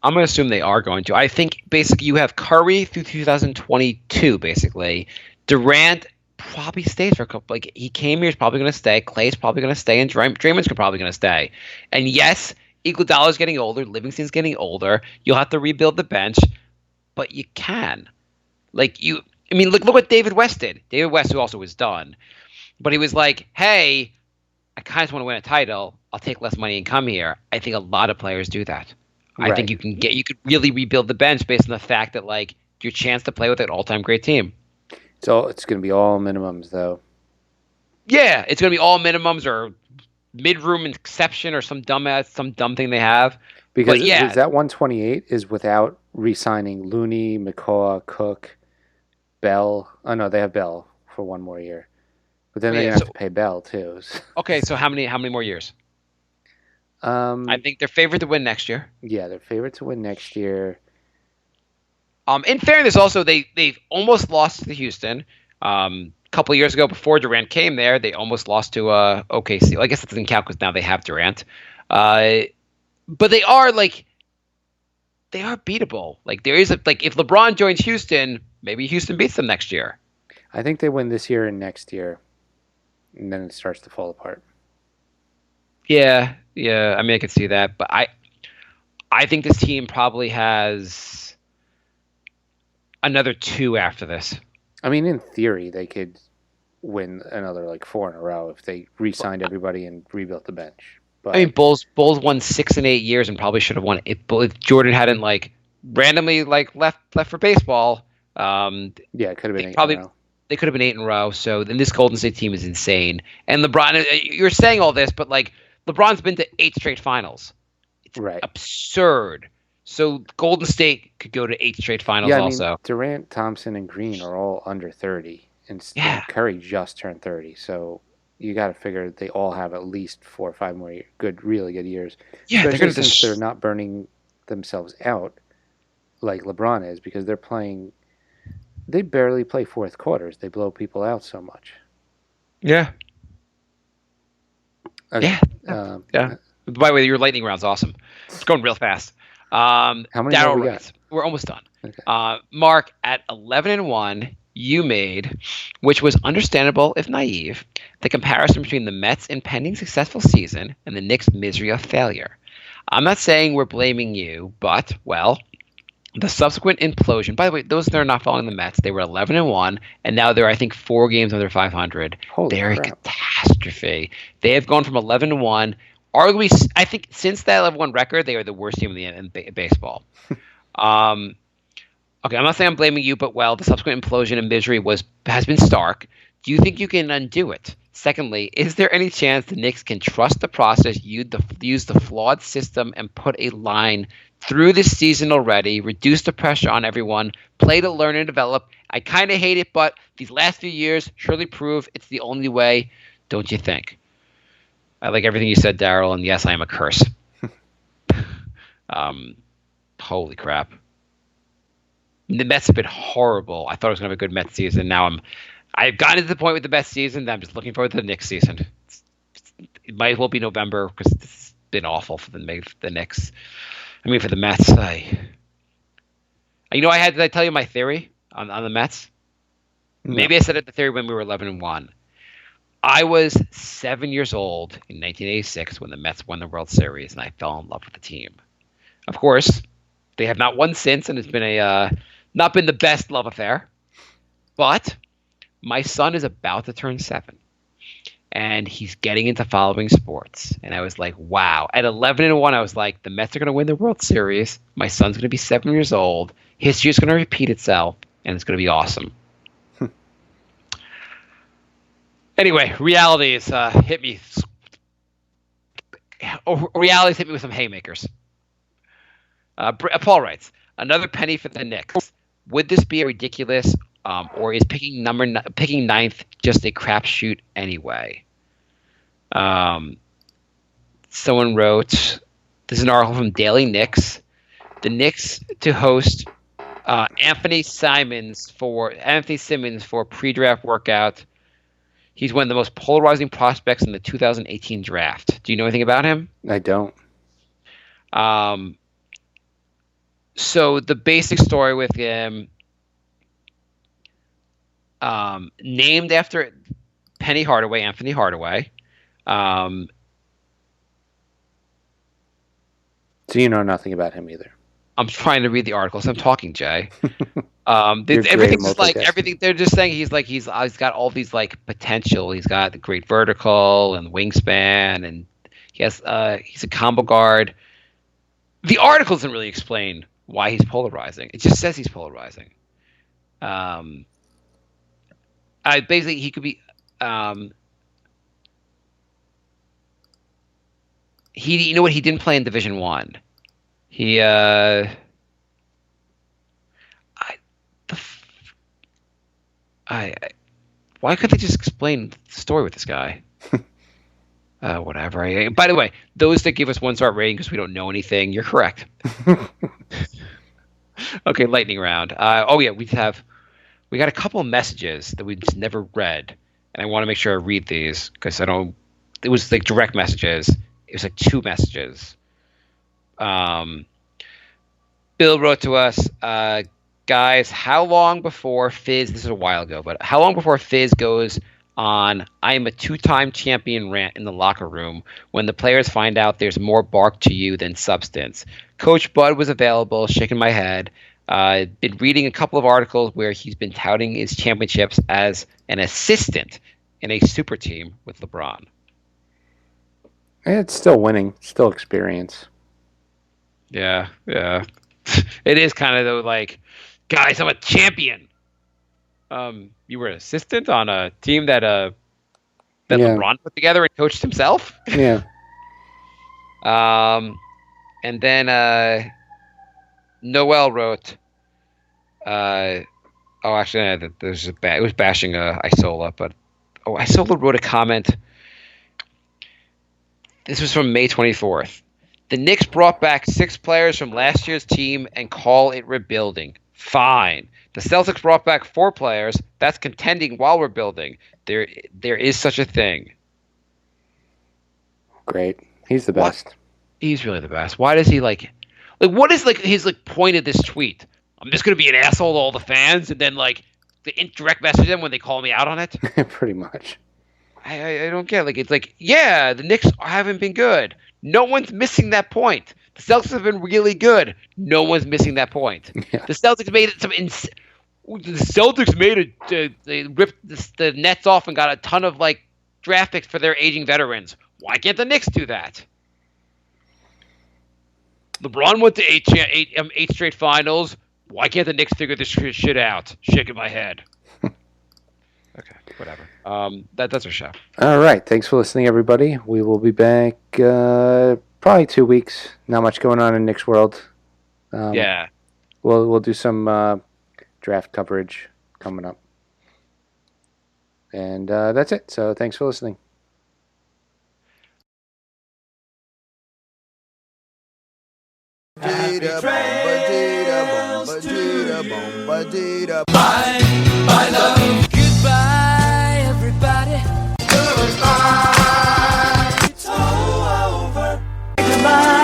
I'm going to assume they are going to. I think basically you have Curry through 2022, basically. Durant probably stays for a couple. Like, he came here, he's probably going to stay. Clay's probably going to stay, and Draymond's probably going to stay. And yes, Iguodala's getting older. Livingston's getting older. You'll have to rebuild the bench, but you can. I mean, look what David West did. David West, who also was done, but he was like, "Hey, I kind of just want to win a title. I'll take less money and come here." I think a lot of players do that. Right. I think you could really rebuild the bench based on the fact that like your chance to play with an all-time great team. So it's going to be all minimums, though. Yeah, it's going to be all minimums or mid-room exception or some dumb thing they have. Because is that 128 is without re-signing Looney, McCaw, Cook. Bell. Oh no, they have Bell for one more year, but then they're gonna have to pay Bell too. Okay, so how many more years? I think they're favored to win next year. Yeah, they're favored to win next year. In fairness, also they've almost lost to Houston. A couple of years ago, before Durant came there, they almost lost to OKC. Well, I guess that doesn't count because now they have Durant. But they are beatable. Like there is if LeBron joins Houston. Maybe Houston beats them next year. I think they win this year and next year, and then it starts to fall apart. Yeah. I mean, I could see that, but I think this team probably has another 2 after this. I mean, in theory, they could win another like 4 in a row if they re-signed everybody and rebuilt the bench. But I mean, Bulls won 6 in 8 years and probably should have won it. If Jordan hadn't like randomly like left for baseball, yeah, it could have been they 8 probably in a row. they could have been 8 in a row. So then this Golden State team is insane. And LeBron, you're saying all this, but like LeBron's been to 8 straight finals. It's Right. absurd. So Golden State could go to 8 straight finals Yeah, I mean, also. Durant, Thompson, and Green are all under 30, and Yeah. Curry just turned 30. So you got to figure they all have at least 4 or 5 more really good years. Yeah, they're Especially going since to they're not burning themselves out like LeBron is, because they're playing. They barely play fourth quarters. They blow people out so much. Yeah. Okay. Yeah. By the way, your lightning round's awesome. It's going real fast. How many more Daryl we got? writes, we're almost done. Okay. Mark, at 11-1, you made, which was understandable if naive, the comparison between the Mets' impending successful season and the Knicks' misery of failure. I'm not saying we're blaming you, but, well, the subsequent implosion. By the way, those that are not following the Mets, they were 11-1, and now they're, I think, 4 games under 500. Holy They're crap. a catastrophe. They have gone from 11-1. Arguably, I think since that 11-1 record, they are the worst team in baseball. Okay, I'm not saying I'm blaming you, but well, the subsequent implosion and misery has been stark. Do you think you can undo it? Secondly, is there any chance the Knicks can trust the process, use the flawed system, and put a line through this season already, reduce the pressure on everyone, play to learn and develop? I kind of hate it, but these last few years surely prove it's the only way, don't you think? I like everything you said, Daryl, and yes, I am a curse. Holy crap. The Mets have been horrible. I thought it was going to be a good Mets season. Now I've gotten to the point with the best season that I'm just looking forward to the Knicks season. It might as well be November because it's been awful for the Knicks. I mean, for the Mets. Did I tell you my theory on the Mets? No. Maybe I said it the theory when we were 11-1. I was 7 years old in 1986 when the Mets won the World Series, and I fell in love with the team. Of course, they have not won since, and it's been not been the best love affair. But my son is about to turn 7, and he's getting into following sports. And I was like, wow. At 11-1, I was like, the Mets are going to win the World Series. My son's going to be 7 years old. History is going to repeat itself, and it's going to be awesome. Anyway, realities hit me. Realities hit me with some haymakers. Paul writes, another penny for the Knicks. Would this be a ridiculous, or is picking ninth just a crapshoot anyway? Someone wrote, this is an article from Daily Knicks. The Knicks to host Anthony Simmons for pre-draft workout. He's one of the most polarizing prospects in the 2018 draft. Do you know anything about him? I don't. So the basic story with him, named after Anthony Hardaway. So you know nothing about him either. I'm trying to read the articles. I'm talking, Jay. You're Everything's great at like multitasking. everything. They're just saying he's got all these like potential. He's got the great vertical and wingspan, and he's a combo guard. The article doesn't really explain why he's polarizing. It just says he's polarizing. Basically he could be. You know what? He didn't play in Division One. Why couldn't they just explain the story with this guy? Whatever. By the way, those that give us 1-star rating because we don't know anything, you're correct. Okay, lightning round. We got a couple of messages that we just never read, and I want to make sure I read these because I don't. It was like direct messages. It was like 2 messages. Bill wrote to us, guys, how long before Fizz, this is a while ago, but how long before Fizz goes on I am a 2-time champion rant in the locker room when the players find out there's more bark to you than substance? Coach Bud was available, shaking my head. I've been reading a couple of articles where he's been touting his championships as an assistant in a super team with LeBron. It's still winning, still experience. Yeah. It is kind of though, like, guys, I'm a champion. You were an assistant on a team that Yeah. LeBron put together and coached himself. Yeah. And then Noel wrote, actually, there's it was bashing Isola, but Isola wrote a comment. This was from May 24th. The Knicks brought back 6 players from last year's team and call it rebuilding. Fine. The Celtics brought back 4 players. That's contending while we're building. There is such a thing. Great. He's the best. He's really the best. Why does he like what is like his like point of this tweet? I'm just gonna be an asshole to all the fans and then like the direct message them when they call me out on it. Pretty much. I don't get it. Like it's like, yeah, the Knicks haven't been good. No one's missing that point. The Celtics have been really good. No one's missing that point. Yeah. The Celtics made it they ripped the Nets off and got a ton of like draft picks for their aging veterans. Why can't the Knicks do that? LeBron went to eight straight finals. Why can't the Knicks figure this shit out? Shaking my head. Okay, whatever. That's our show. All right. Thanks for listening, everybody. We will be back probably 2 weeks. Not much going on in Knicks world. Yeah. We'll do some draft coverage coming up. And that's it. So thanks for listening. Goodbye, everybody. Goodbye. It's all over. Goodbye.